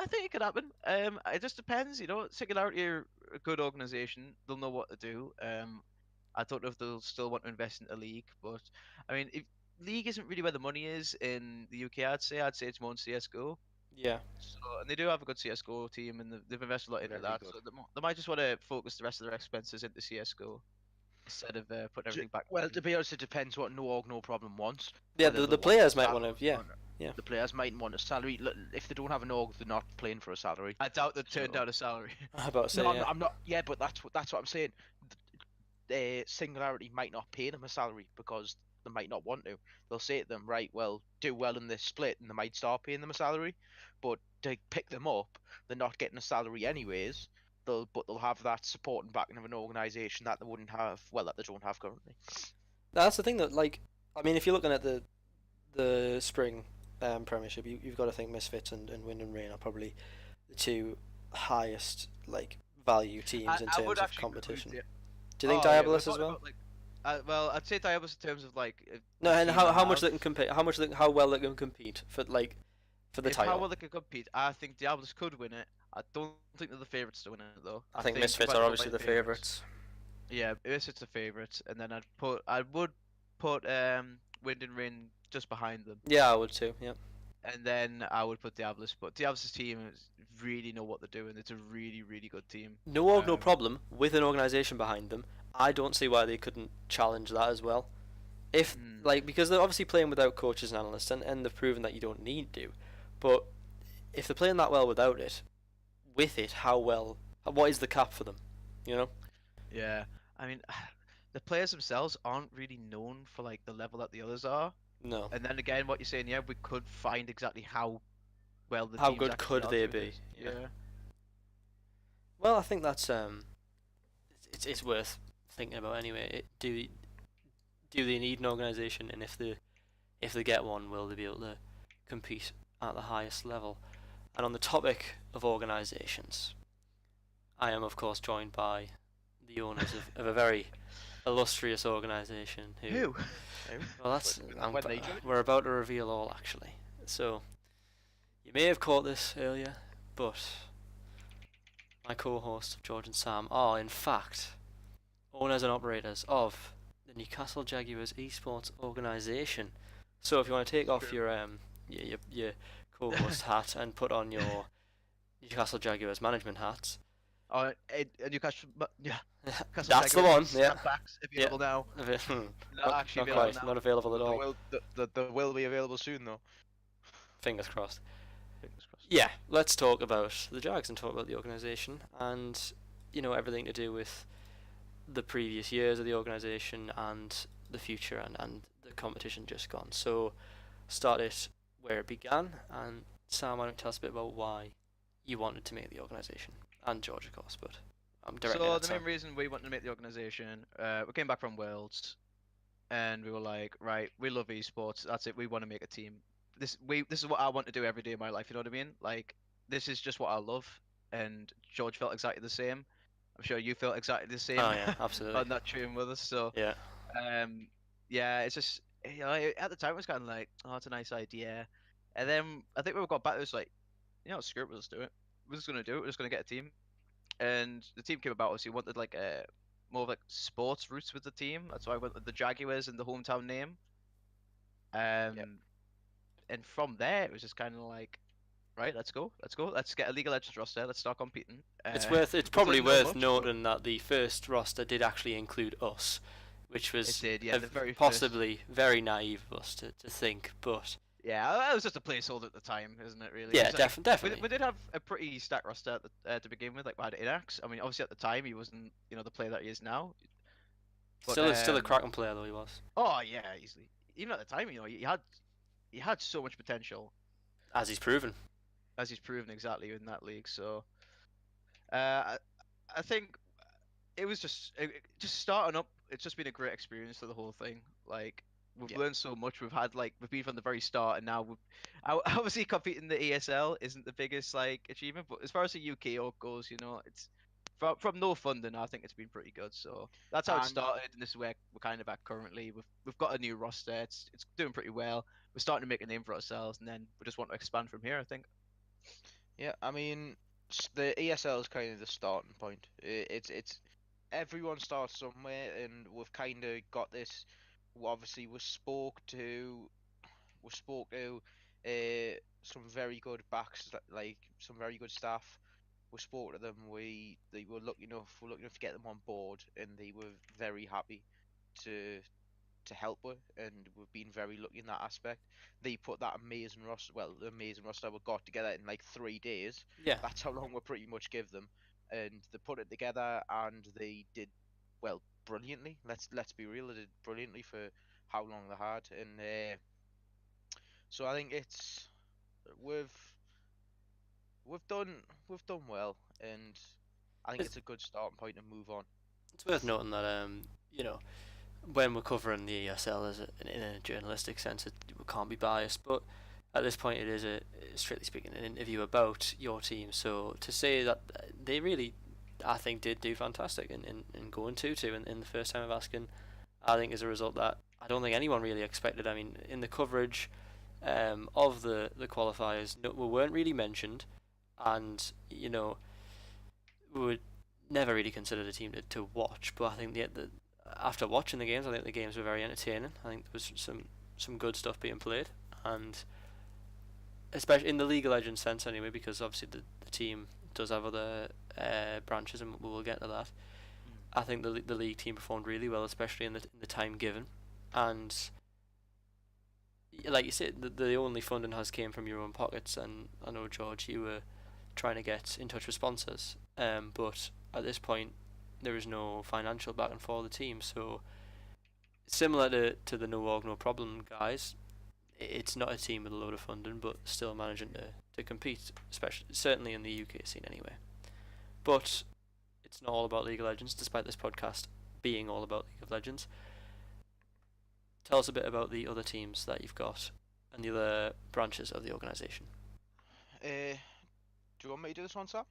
think it could happen. It just depends, Singularity are a good organization. They'll know what to do. I don't know if they'll still want to invest in the league, but I mean, if league isn't really where the money is in the UK, I'd say it's more in CS:GO. Yeah. So, and they do have a good CS:GO team, and they've invested a lot into Very that. good. So they might just want to focus the rest of their expenses into CS:GO instead of putting everything back. Well, to be honest, it depends what No Org No Problem wants. Yeah, Whether the they want players a might want salary to. Yeah. or not. Yeah. The players might want a salary. If they don't have an org, they're not playing for a salary. I doubt they turned So- down a salary. I'm about to say, No, yeah. I'm not. Yeah, but that's what I'm saying. Singularity might not pay them a salary because they might not want to. They'll say to them, right, well, do well in this split, and they might start paying them a salary. But to pick them up, they're not getting a salary anyways. They'll have that support and backing of an organisation that they wouldn't have. Well, that they don't have currently. That's the thing that, like, I mean, if you're looking at the spring Premiership, you've got to think Misfits and Wind and Rain are probably the two highest value teams in I terms would of actually competition. include Do you think Oh, yeah, we're Diabolus as talking well? about, well, I'd say Diabolus in terms of No, the and team how much have. they can compete? How well they can compete for the If how title? well they can compete, I think Diabolus could win it. I don't think they're the favourites to win it though. I think think Misfits Red are Bull obviously might the be favourites. favourites. Yeah, Misfits are favourites, and then I would put Wind and Rain just behind them, Yeah, I would too. Yeah. and then I would put Diabolus. But Diabolus' team really know what they're doing. It's a really really good team. No org, no Um, problem. With an organisation behind them, I don't see why they couldn't challenge that as well. If because they're obviously playing without coaches and analysts, and they've proven that you don't need to. But if they're playing that well without it, with it, how well? What is the cap for them? You know? Yeah, I mean, the players themselves aren't really known for the level that the others are. No. And then again, what you're saying, yeah, we could find exactly how well the How teams good actually could are they doing be? this. Yeah. Yeah. Well, I think that's it's worth thinking about anyway. Do they need an organisation, and if they get one, will they be able to compete at the highest level? And on the topic of organisations, I am of course joined by the owners of a very illustrious organisation Who? Well, that's When they join? we're about to reveal all actually. So you may have caught this earlier, but my co-hosts George and Sam are in fact owners and operators of the Newcastle Jaguars esports organisation. So if you want to take off your your co-host hat and put on your Newcastle Jaguars management hats, Newcastle, yeah. Newcastle that's the Jaguars one. Yeah, snapbacks available now. not actually quite, available now. not available at all. They will be available soon though. Fingers crossed. Fingers crossed. Yeah, let's talk about the Jags and talk about the organisation and everything to do with the previous years of the organisation and the future and the competition just gone. So start it where it began, and Sam, why don't you tell us a bit about why you wanted to make the organisation, and George of course, but I'm directing So at the Sam. main reason we wanted to make the organization, we came back from Worlds, and we were like, right, we love esports. That's it. We want to make a team. This is what I want to do every day of my life. You know what I mean? Like, this is just what I love. And George felt exactly the same. I'm sure you felt exactly the same Oh yeah, absolutely. on that train with us. So Yeah. yeah, it's just at the time it was kind of like, oh, it's a nice idea. And then I think when we got back, it was like, screw it, we'll just do it. We're just gonna do it. We're just gonna get a team. And the team came about us. He wanted more of sports roots with the team. That's why I went with the Jaguars and the hometown name. And from there, it was just kind of like, right, let's go, let's get a League of Legends roster, let's start competing. It's we probably didn't know worth much, but noting that the first roster did actually include us, which it was did, yeah, the very first. possibly very naive of us to think, but Yeah, that was just a placeholder at the time, isn't it? Really. yeah, 'Cause, like, definitely. we did have a pretty stacked roster to begin with. Like, we had Inax. I mean, obviously at the time he wasn't, the player that he is now. But Still a cracking player though he was, oh yeah, easily. Even at the time, he had so much potential, as he's proven. as he's proven exactly in that league. So, I, I think it was just starting up. It's just been a great experience for the whole thing. Like, we've learned so much. We've been from the very start, and now obviously competing in the ESL isn't the biggest like achievement, but as far as the UK org goes, it's from no funding. I think it's been pretty good. So that's how it And started, and this is where we're kind of at currently. We've got a new roster. It's doing pretty well. We're starting to make a name for ourselves, and then we just want to expand from here, I think. yeah, I mean, the ESL is kind of the starting point. It's everyone starts somewhere, and we've kind of got this. Obviously, we spoke to some very good backs, like some very good staff. We spoke to them. They were we're lucky enough to get them on board, and they were very happy to help with, and we've been very lucky in that aspect. They put that amazing roster, the amazing roster we got together in like 3 days. Yeah, That's how long we pretty much give them, and they put it together, and they did brilliantly. Let's be real, they did brilliantly for how long they had, and so I think we've we've done well, and I think it's, it's a good starting point to move on. it's worth noting that you know, when we're covering the ESL in a journalistic sense, we can't be biased, but at this point it is strictly speaking an interview about your team. So to say that they really, I think, did do fantastic in going 2-2 in the first time of asking, I think is a result that I don't think anyone really expected. I mean, in the coverage of the qualifiers, no, we weren't really mentioned, and we would never really considered a team to watch. But I think after watching the games, I think the games were very entertaining. I think there was some good stuff being played, and especially in the League of Legends sense anyway, because obviously the team does have other branches, and we will get to that. I think the league team performed really well, especially in the time given, and like you said, the only funding has came from your own pockets. And I know, George, you were trying to get in touch with sponsors, but at this point there is no financial backing for the team. So similar to the No Org No Problem guys, it's not a team with a load of funding, but still managing to compete, especially certainly in the UK scene anyway. But it's not all about League of Legends, despite this podcast being all about League of Legends. Tell us a bit about the other teams that you've got and the other branches of the organisation. Do you want me to do this one, sir?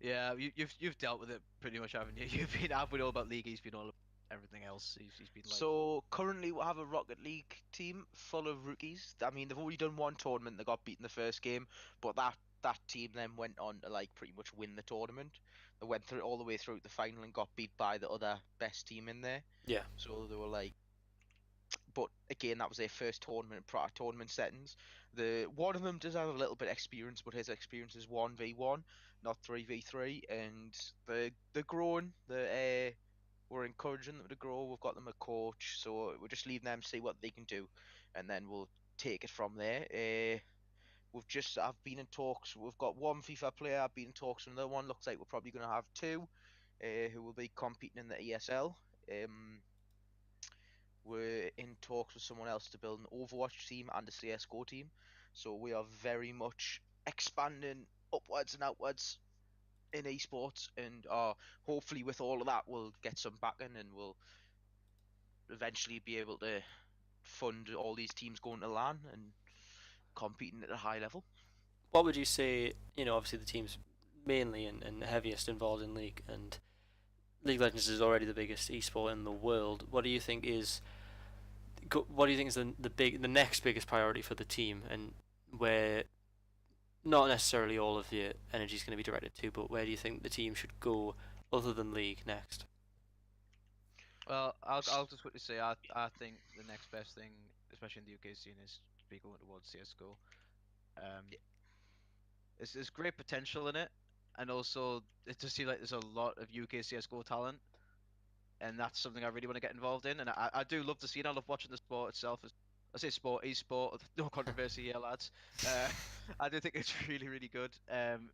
Yeah, you've dealt with it pretty much, haven't you? You've been halfway all about league. He's been all everything else. He's been like. So currently we have a Rocket League team full of rookies. I mean, they've already done one tournament. They got beaten the first game, but that team then went on to like pretty much win the tournament. They went through all the way through the final and got beat by the other best team in there. Yeah. So they were like, but again, that was their first tournament, prior tournament settings. The one of them does have a little bit of experience, but his experience is 1v1, not 3v3, and they're growing. We're encouraging them to grow. We've got them a coach, so we're just leaving them see what they can do, and then we'll take it from there. I've been in talks. We've got one FIFA player. I've been in talks with another one. Looks like we're probably going to have two, who will be competing in the ESL. We're in talks with someone else to build an Overwatch team and a CS:GO team. So we are very much expanding upwards and outwards in esports, and hopefully with all of that we'll get some backing, and we'll eventually be able to fund all these teams going to LAN and competing at a high level. What would you say, obviously the team's mainly and heaviest involved in League, and League of Legends is already the biggest esport in the world. What do you think is the next biggest priority for the team, and where not necessarily all of the energy is going to be directed to, but where do you think the team should go other than League next? Well, I'll just quickly say I think the next best thing especially in the UK scene, is to be going towards CS:GO. Um, there's great potential in it, and also it does seem like there's a lot of UK CS:GO talent, and that's something I really want to get involved in. And I do love the scene. I love watching the sport itself. I say sport, e-sport, no controversy here, lads. Uh, I do think it's really, really good. And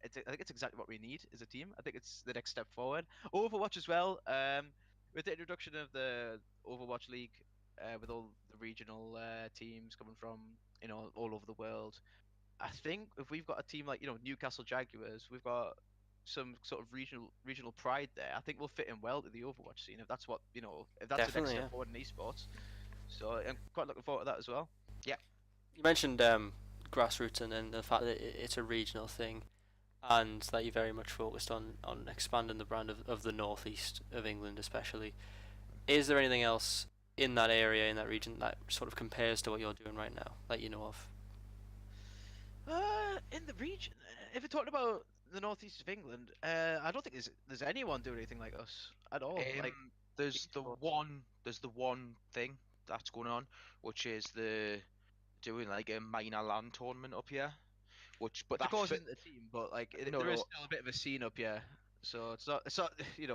I think it's exactly what we need as a team. I think it's the next step forward. Overwatch as well. With the introduction of the Overwatch League, with all the regional teams coming from all over the world, I think if we've got a team like Newcastle Jaguars, we've got some sort of regional pride there. I think we'll fit in well to the Overwatch scene if that's what if that's the next Definitely, step yeah. forward in esports. So I'm quite looking forward to that as well. Yeah. You mentioned grassroots and the fact that it's a regional thing, and that you're very much focused on expanding the brand of the northeast of England, especially. Is there anything else in that area, in that region, that sort of compares to what you're doing right now, that you know of? In the region, if we're talking about the northeast of England, I don't think there's anyone doing anything like us at all. Like there's the esports. one thing that's going on, which is the doing like a minor land tournament up here, but Of that course, fit, isn't the team, but like no, there is no, still a bit of a scene up here. So it's not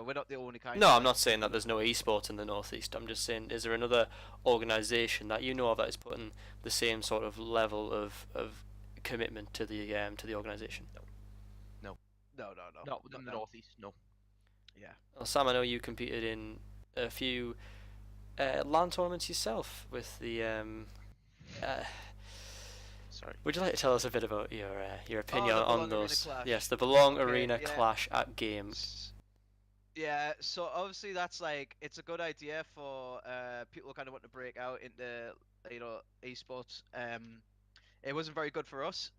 we're not the only kind. No, of I'm not saying that there's no esports in the northeast. I'm just saying, is there another organisation that you know of that is putting the same sort of level of commitment to the organisation? No, not within the now. northeast. No. Yeah. Well, Sam, I know you competed in a few LAN tournaments yourself with the. Sorry. Would you like to tell us a bit about your opinion the on Belong Arena those? Clash. Yes, the Belong Okay, Arena yeah. Clash at Game. Yeah, so obviously that's like it's a good idea for people who kind of want to break out into esports. It wasn't very good for us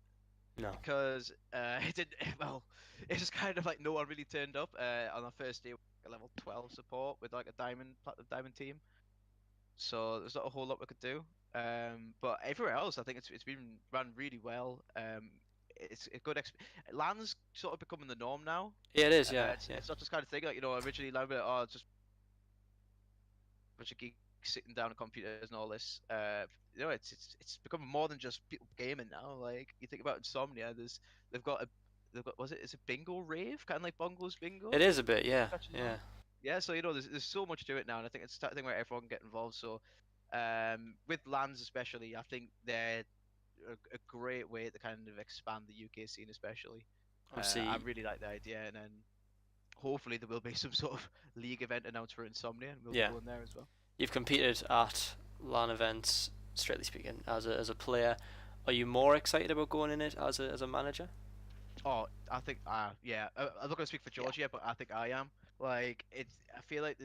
No. because it didn't. Well, it's just kind of like no one really turned up on our first day. A level 12 support with like a platinum diamond team. So there's not a whole lot we could do. But everywhere else, I think it's been run really well. It's a good LAN's sort of becoming the norm now. Yeah, it is. Yeah, It's not just kind of thing like originally LAN were like, oh, it's just a bunch of geeks sitting down on computers and all this. It's becoming more than just people gaming now. Like you think about Insomnia, they've got is it Bingo Rave, kind of like Bongo's Bingo? It is a bit. Yeah, Catching on. yeah. Yeah, so there's so much to it now, and I think it's that thing where everyone can get involved. So, with LANs especially, I think they're a great way to kind of expand the UK scene, especially. Obviously, I really like the idea, and then hopefully there will be some sort of league event announced for Insomnia, and we'll Yeah. go in there as well. you've competed at LAN events, strictly speaking, as a player. Are you more excited about going in it as a manager? Oh, I think, yeah. I'm not gonna speak for George yet, but I think I am. Like, I feel like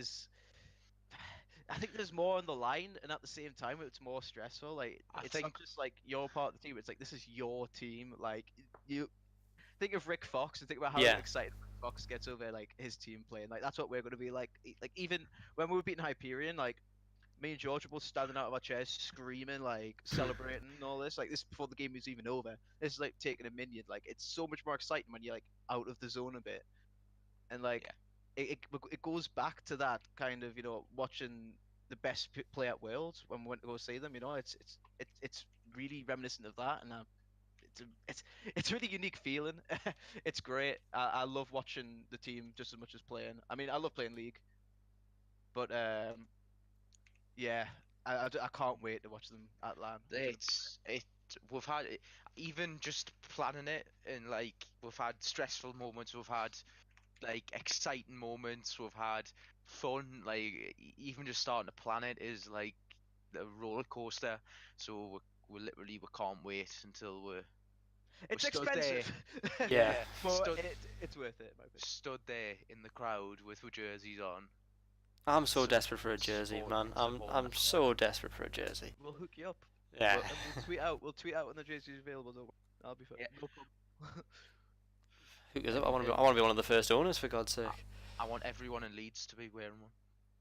I think there's more on the line, and at the same time, it's more stressful. Like, it's not just like you're part of the team. It's like this is your team. Like, you think of Rick Fox and think about how Yeah. excited Rick Fox gets over like his team playing. Like, that's what we're gonna be like. Like, even when we were beating Hyperion, like me and George were both standing out of our chairs, screaming, like celebrating and all this. Like this before the game was even over. This is like taking a minion. Like it's so much more exciting when you're like out of the zone a bit, and like it goes back to that kind of watching the best play at Worlds when we went to go see them. It's really reminiscent of that, and it's a really unique feeling. It's great. I love watching the team just as much as playing. I mean, I love playing League, but yeah, I can't wait to watch them at LAN. We've had even just planning it, and like we've had stressful moments, we've had like exciting moments, we've had fun. Like even just starting to plan it is like a roller coaster. So we can't wait until we're It's stood there. expensive. Yeah. but it's worth it. In my opinion. Stood there in the crowd with our jerseys on. I'm so desperate for a jersey, man. I'm so desperate for a jersey. We'll hook you up. Yeah. We'll tweet out when the jersey is available. Don't worry. I'll be fine. Yeah. No problem. Hook us up. I want to be one of the first owners, for God's sake. I want everyone in Leeds to be wearing one.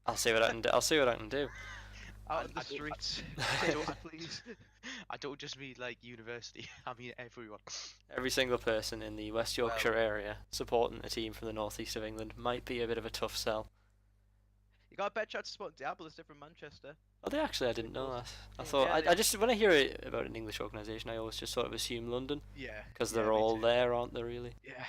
I'll see what I can do. I'll see what I can do. Out in the streets. Please. I don't just mean like university. I mean everyone. Every single person in the West Yorkshire area supporting a team from the northeast of England might be a bit of a tough sell. You got a better chance of spotting Diabolist from Manchester. Oh, they actually, I didn't know that. I Yeah, thought, they- I just, when I hear it about an English organisation, I always just sort of assume London, Yeah. because yeah, they're me all too. there, aren't they, really? Yeah.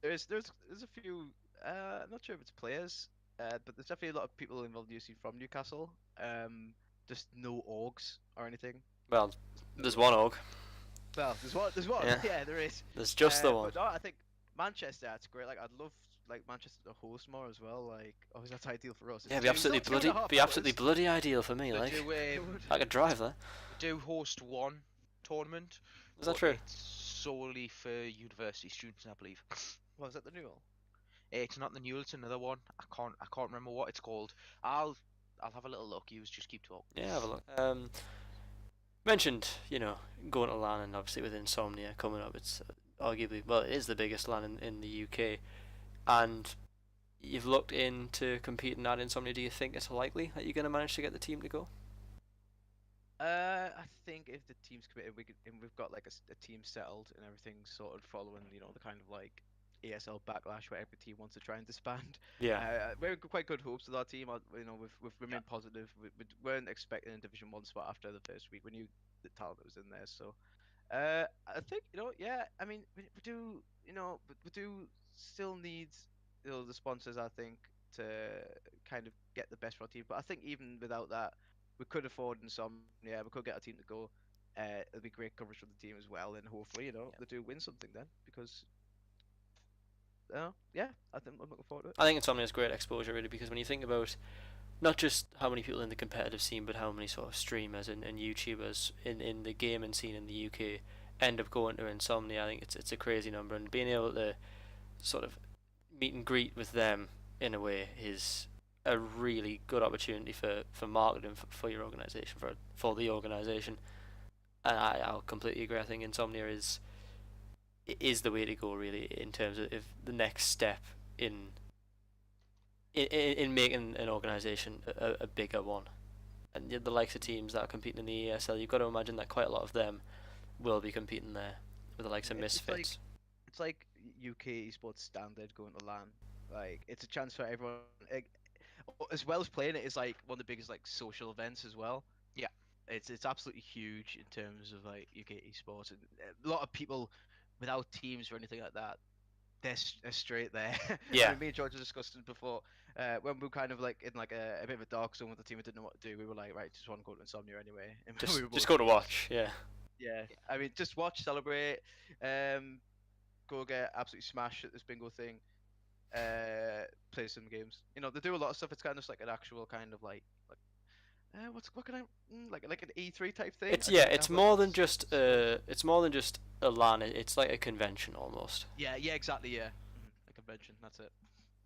There's a few. I'm not sure if it's players, but there's definitely a lot of people involved in UC from Newcastle. Just no orgs or anything. Well, No there's orgs. one org. Well, there's one. There's one. Yeah. Yeah, there is. There's just the one. But no, I think Manchester. It's great. Like, I'd love like Manchester to host more as well. Like, oh, that's ideal for us. Yeah, It's be absolutely it's only bloody, 2.5 be absolutely hours. bloody ideal for me. They Like, do, I could drive there. do host one tournament. Is that but true? It's solely for university students, I believe. What was that, the Newell? It's not the Newell, it's another one. I can't remember what it's called. I'll have a little look. You just keep talking. Yeah, have a look. Mentioned, going to LAN, and obviously with Insomnia coming up, it's arguably, well, it is the biggest LAN in the UK, and you've looked into competing at Insomnia. Do you think it's likely that you're going to manage to get the team to go? I think if the team's committed, and we've got like a team settled and everything's sort of following, the kind of like ESL backlash where every team wants to try and disband. Yeah. We have quite good hopes with our team. We've remained positive. We weren't expecting a Division 1 spot after the first week. We knew the talent that was in there. So, I think yeah. I mean, we do we do still need the sponsors. I think to kind of get the best for our team. But I think even without that, we could afford Insomnia. We could get our team to go. It'll be great coverage from the team as well, and hopefully they do win something then because. Yeah, I think I'm looking forward to it. I think Insomnia is great exposure, really, because when you think about not just how many people in the competitive scene, but how many sort of streamers and YouTubers in the gaming scene in the UK end up going to Insomnia, I think it's a crazy number, and being able to sort of meet and greet with them in a way is a really good opportunity for marketing for your organisation, for the organisation. And I'll completely agree. I think Insomnia is the way to go, really, in terms of the next step in making an organisation a bigger one. And the likes of teams that are competing in the ESL, you've got to imagine that quite a lot of them will be competing there with the likes of Misfits. It's like UK esports standard going to LAN. Like, it's a chance for everyone, as well as playing it, is like one of the biggest like social events as well. Yeah, it's absolutely huge in terms of like UK esports, and a lot of people without teams or anything like that, they're straight there. Yeah. I mean, me and George were discussing before, when we were kind of like in like a bit of a dark zone with the team, we didn't know what to do. We were like, right, just want to go to Insomnia anyway. And we were Just both go to watch, yeah. Yeah, I mean, just watch, celebrate, go get absolutely smash at this bingo thing, play some games. They do a lot of stuff. It's kind of like an actual kind of like what can I like an E3 type thing. It's more than just a LAN. It's like a convention almost. Yeah, exactly. Yeah, a convention. That's it.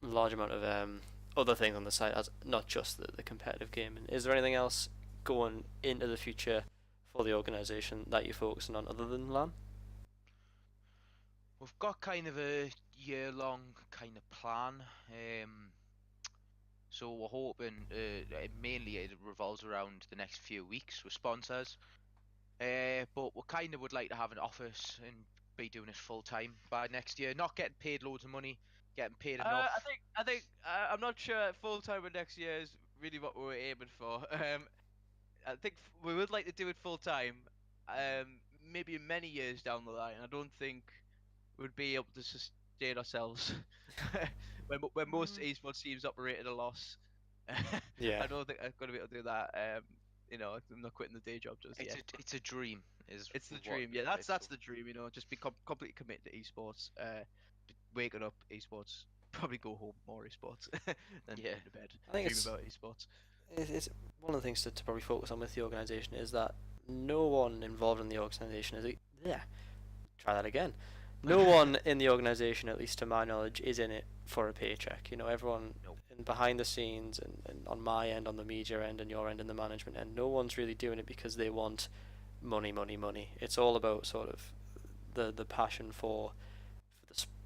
A large amount of other things on the site, as not just the competitive gaming. Is there anything else going into the future for the organisation that you're focusing on other than LAN? We've got kind of a year-long kind of plan. So we're hoping mainly it revolves around the next few weeks with sponsors. But we kind of would like to have an office and be doing it full time by next year. Not getting paid loads of money, getting paid enough. I think I'm not sure full time next year is really what we were aiming for. I think we would like to do it full time. Maybe many years down the line. I don't think we'd be able to sustain ourselves when most esports teams operate at a loss. Yeah. I don't think I'm gonna be able to do that. I'm not quitting the day job just yet. It's a dream. It's the dream. Yeah, that's the dream. Just be completely committed to esports. Waking up esports. Probably go home more esports than go to bed. I think dream about esports. It's one of the things to probably focus on with the organisation is that no one involved in the organisation try that again. No one in the organisation, at least to my knowledge, is in it for a paycheck. Everyone behind the scenes and on my end, on the media end, and your end, and the management end, no one's really doing it because they want money. It's all about sort of the passion for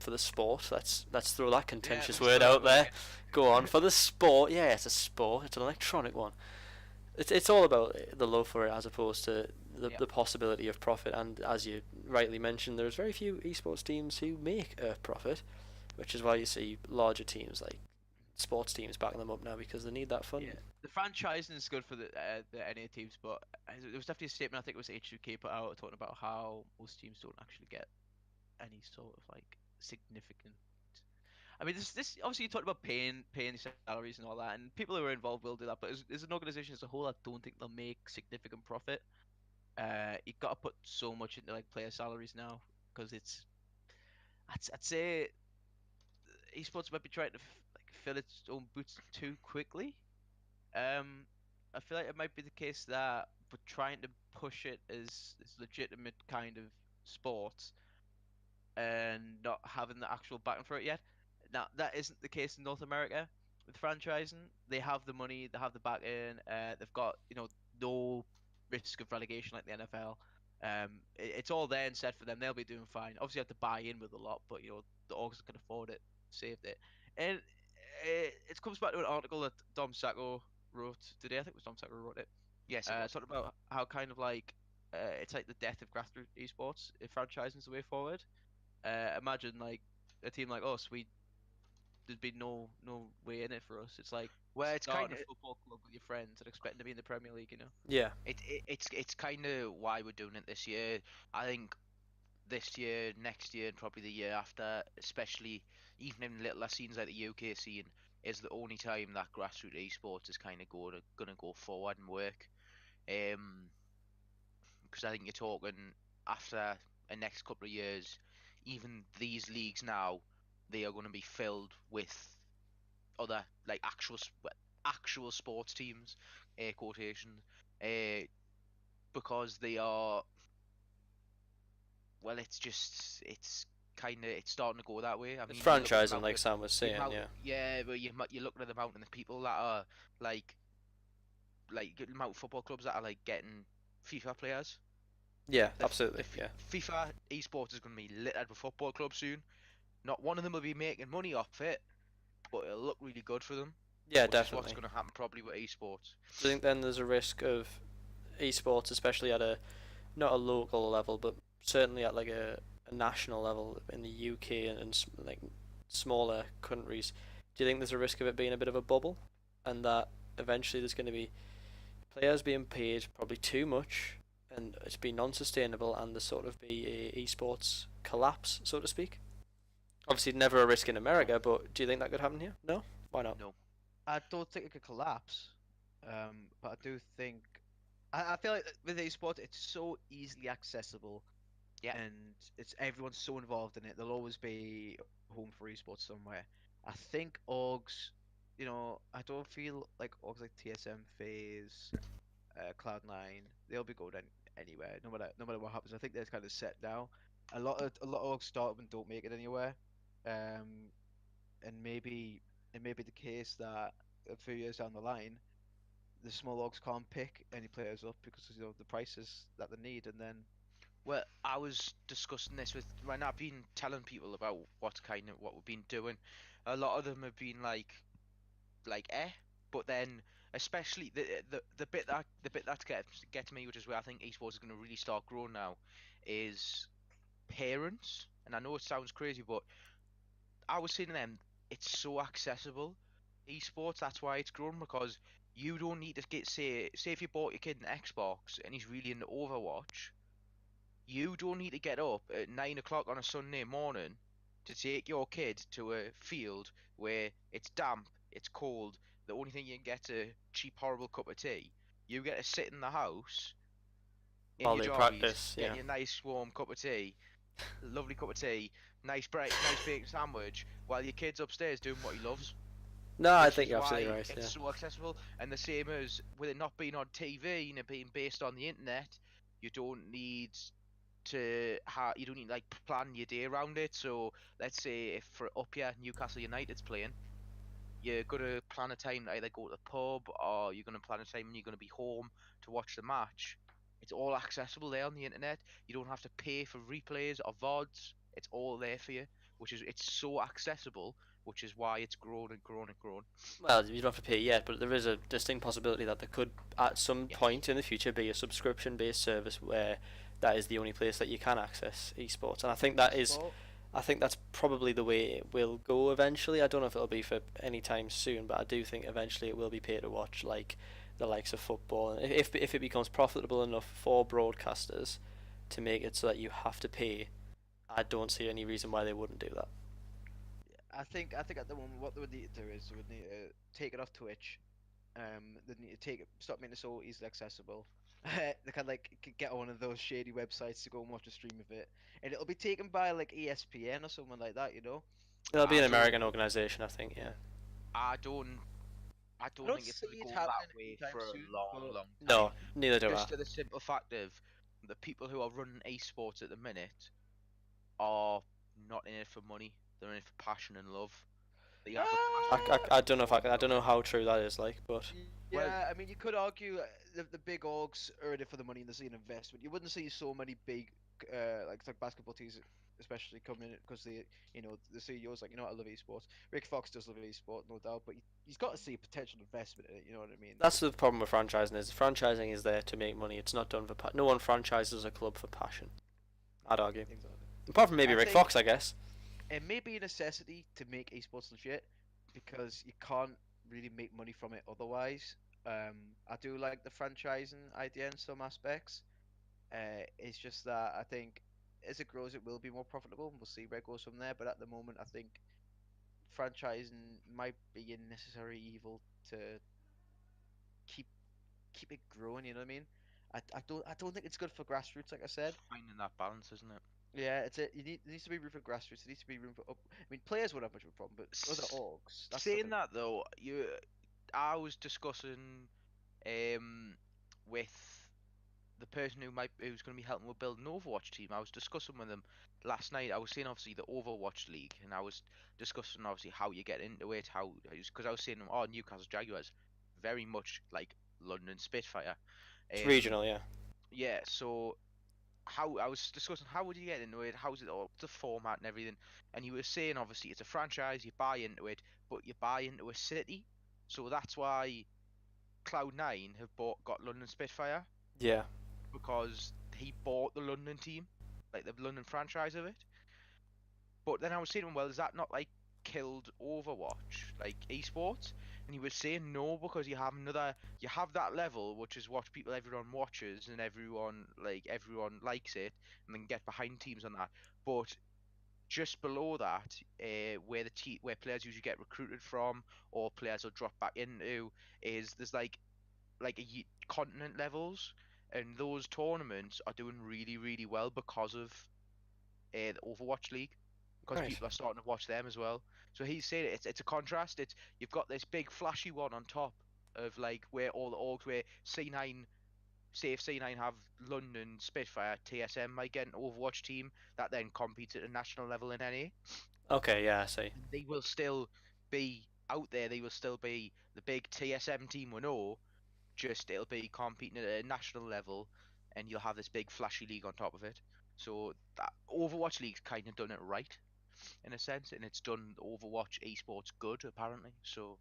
the sport. Let's throw that contentious word out there. Go on, for the sport. Yeah, it's a sport. It's an electronic one. It's all about the love for it as opposed to the possibility of profit. And as you rightly mentioned, there's very few esports teams who make a profit, which is why you see larger teams like sports teams backing them up now because they need that funding. Yeah, the franchising is good for the NA teams, but there was definitely a statement, I think it was H2K put out, talking about how most teams don't actually get any sort of like significant. I mean, this obviously you talked about paying salaries and all that, and people who are involved will do that. But as an organization as a whole, I don't think they'll make significant profit. You got to put so much into like player salaries now because I'd say esports might be trying to like fill its own boots too quickly. I feel like it might be the case that we're trying to push it as legitimate kind of sport and not having the actual backing for it yet. Now that isn't the case in North America with franchising. They have the money, they have the backing, they've got no risk of relegation like the NFL. It's all there and set for them. They'll be doing fine. Obviously, you have to buy in with a lot, but the orgs that can afford it saved it. And it comes back to an article that Dom Sacco wrote today. I think it was Dom Sacco who wrote it. Yes, Talking about how kind of like it's like the death of grassroots esports if franchising is the way forward. Imagine like a team like us, there's been no way in it for us. It's like it's starting kind of a football club with your friends and expecting to be in the Premier League. Yeah. it's kind of why we're doing it this year. I think this year, next year, and probably the year after, especially even in littler scenes like the UK scene, is the only time that grassroots esports is kind of gonna go forward and work. Because I think you're talking after the next couple of years, even these leagues now, they are going to be filled with other like actual sports teams, air quotation, because they are. Well, it's kind of starting to go that way. I mean, It's franchising, like Sam was saying, yeah. Yeah, but you're looking at the amount of people that are like the amount of football clubs that are like getting FIFA players. Yeah, absolutely. Yeah. FIFA esports is going to be littered with football clubs soon. Not one of them will be making money off it, but it'll look really good for them. Yeah, which definitely. Is what's going to happen probably with esports. Do you think then there's a risk of esports, especially at not a local level, but certainly at like a national level in the UK and like smaller countries? Do you think there's a risk of it being a bit of a bubble, and that eventually there's going to be players being paid probably too much, and it's be non-sustainable, and there's sort of be a esports collapse, so to speak? Obviously, never a risk in America, but do you think that could happen here? No? Why not? No. I don't think it could collapse, but I do think I feel like with esports it's so easily accessible, Yeah. and everyone's so involved in it. There'll always be a home for esports somewhere. I think orgs, I don't feel like orgs like TSM, FaZe, Cloud9, they'll be going anywhere, no matter what happens. I think they're kind of set now. A lot of orgs start up and don't make it anywhere, and maybe it may be the case that a few years down the line, the small orgs can't pick any players up because of the prices that they need, and then. Well, I was discussing this with when I've been telling people about what we've been doing. A lot of them have been like but then especially the bit that gets me, which is where I think esports is going to really start growing now, is parents. And I know it sounds crazy, but I was saying to them, it's so accessible. Esports, that's why it's grown, because you don't need to say if you bought your kid an Xbox and he's really into Overwatch, you don't need to get up at 9 o'clock on a Sunday morning to take your kid to a field where it's damp, it's cold, the only thing you can get's a cheap, horrible cup of tea. You get to sit in the house in While your they jobbies, practice, get yeah. your nice warm cup of tea, lovely cup of tea, nice bacon sandwich, while your kid's upstairs doing what he loves. No, I Which think is you're absolutely why right. Yeah. It's so accessible, and the same as with it not being on TV and it being based on the internet, you don't need to like plan your day around it. So let's say if for up here Newcastle United's playing, you're gonna plan a time to either go to the pub or you're gonna plan a time when you're gonna be home to watch the match. It's all accessible there on the internet. You don't have to pay for replays or VODs. It's all there for you, it's so accessible, which is why it's grown and grown and grown. Well, you don't have to pay yet, but there is a distinct possibility that there could, at some Yes. point in the future, be a subscription-based service where that is the only place that you can access esports. And I think that is I think that's probably the way it will go eventually. I don't know if it'll be for any time soon, but I do think eventually it will be pay to watch, like the likes of football. If it becomes profitable enough for broadcasters to make it so that you have to pay, I don't see any reason why they wouldn't do that. I think at the moment what they would need to do is they would need to take it off Twitch. They need to stop making it so easily accessible. They can like get on one of those shady websites to go and watch a stream of it, and it'll be taken by like ESPN or someone like that, you know. It'll be I an don't, American organization, I think. Yeah. I don't, I I don't don't think it's see going it to go that happening way anytime for a soon, long, but long time. No, neither do I. Just for the simple fact of the people who are running esports at the minute are not in it for money. They're in it for passion and love. They have a passion. I don't know if I don't know how true that is, like, but Well, Yeah, I mean, you could argue the big orgs are in it for the money and they see an investment. You wouldn't see so many big, like basketball teams, especially come in because the CEOs like, I love esports. Rick Fox does love esport, no doubt, but he's got to see a potential investment in it. You know what I mean? that's the problem with franchising is franchising is there to make money. It's not done for no one franchises a club for passion. I'd argue. Exactly. Apart from maybe I Rick think Fox, I guess. it may be a necessity to make esports legit because you can't really make money from it otherwise. I do like the franchising idea in some aspects. It's just that I think as it grows, it will be more profitable, and we'll see where it goes from there. But at the moment, I think franchising might be a necessary evil to keep keep it growing. You know what I mean? I don't think it's good for grassroots, like I said. finding that balance, isn't it? Yeah, there needs to be room for grassroots. There needs to be room for up. I mean, players won't have much of a problem, but other orgs, that's Saying different. that though, I was discussing um with the person who's going to be helping with building an Overwatch team. I was discussing with them last night. I was saying obviously the Overwatch League, and I was discussing obviously how you get into it, how because I was saying, oh, Newcastle Jaguars, very much like London Spitfire. It's regional, yeah. Yeah, so how I was discussing how would you get into it, how's it all the format and everything, and you were saying obviously it's a franchise, you buy into it, but you buy into a city, so that's why Cloud9 have got London Spitfire Yeah. because he bought the London team, like the London franchise of it. But then I was saying, well, is that not like killed Overwatch, like esports? And he was saying no because you have that level which is what everyone watches and everyone likes it and then get behind teams on that. But just below that, where players usually get recruited from or players will drop back into is there's continent levels, and those tournaments are doing really really well because of the Overwatch League, because Right. people are starting to watch them as well. So he's saying it's a contrast. It's you've got this big flashy one on top of like where all the orgs where C9, say if C9 have London Spitfire, TSM might get an Overwatch team that then competes at a national level in NA. Okay, yeah, I see. They will still be out there. They will still be the big TSM team we know. Just it'll be competing at a national level, and you'll have this big flashy league on top of it. So that Overwatch League's kind of done it right in a sense, and it's done Overwatch esports good apparently. So,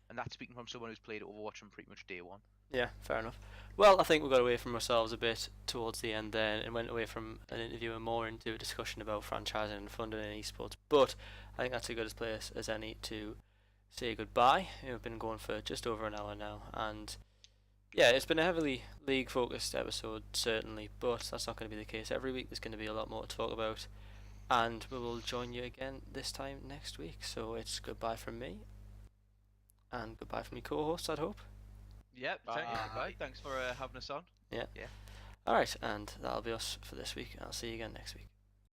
and that's speaking from someone who's played Overwatch from pretty much day one. Yeah, fair enough. Well, I think we got away from ourselves a bit towards the end there and went away from an interview and more into a discussion about franchising and funding in esports. But I think that's as good a place as any to say goodbye. We've been going for just over an hour now, and yeah, it's been a heavily league focused episode, certainly, but that's not going to be the case every week. There's going to be a lot more to talk about, and we will join you again this time next week. So it's goodbye from me, and goodbye from your co hosts, I'd hope. Yep, Bye. thanks for having us on. Yeah. Yeah. Alright, and that'll be us for this week. I'll see you again next week.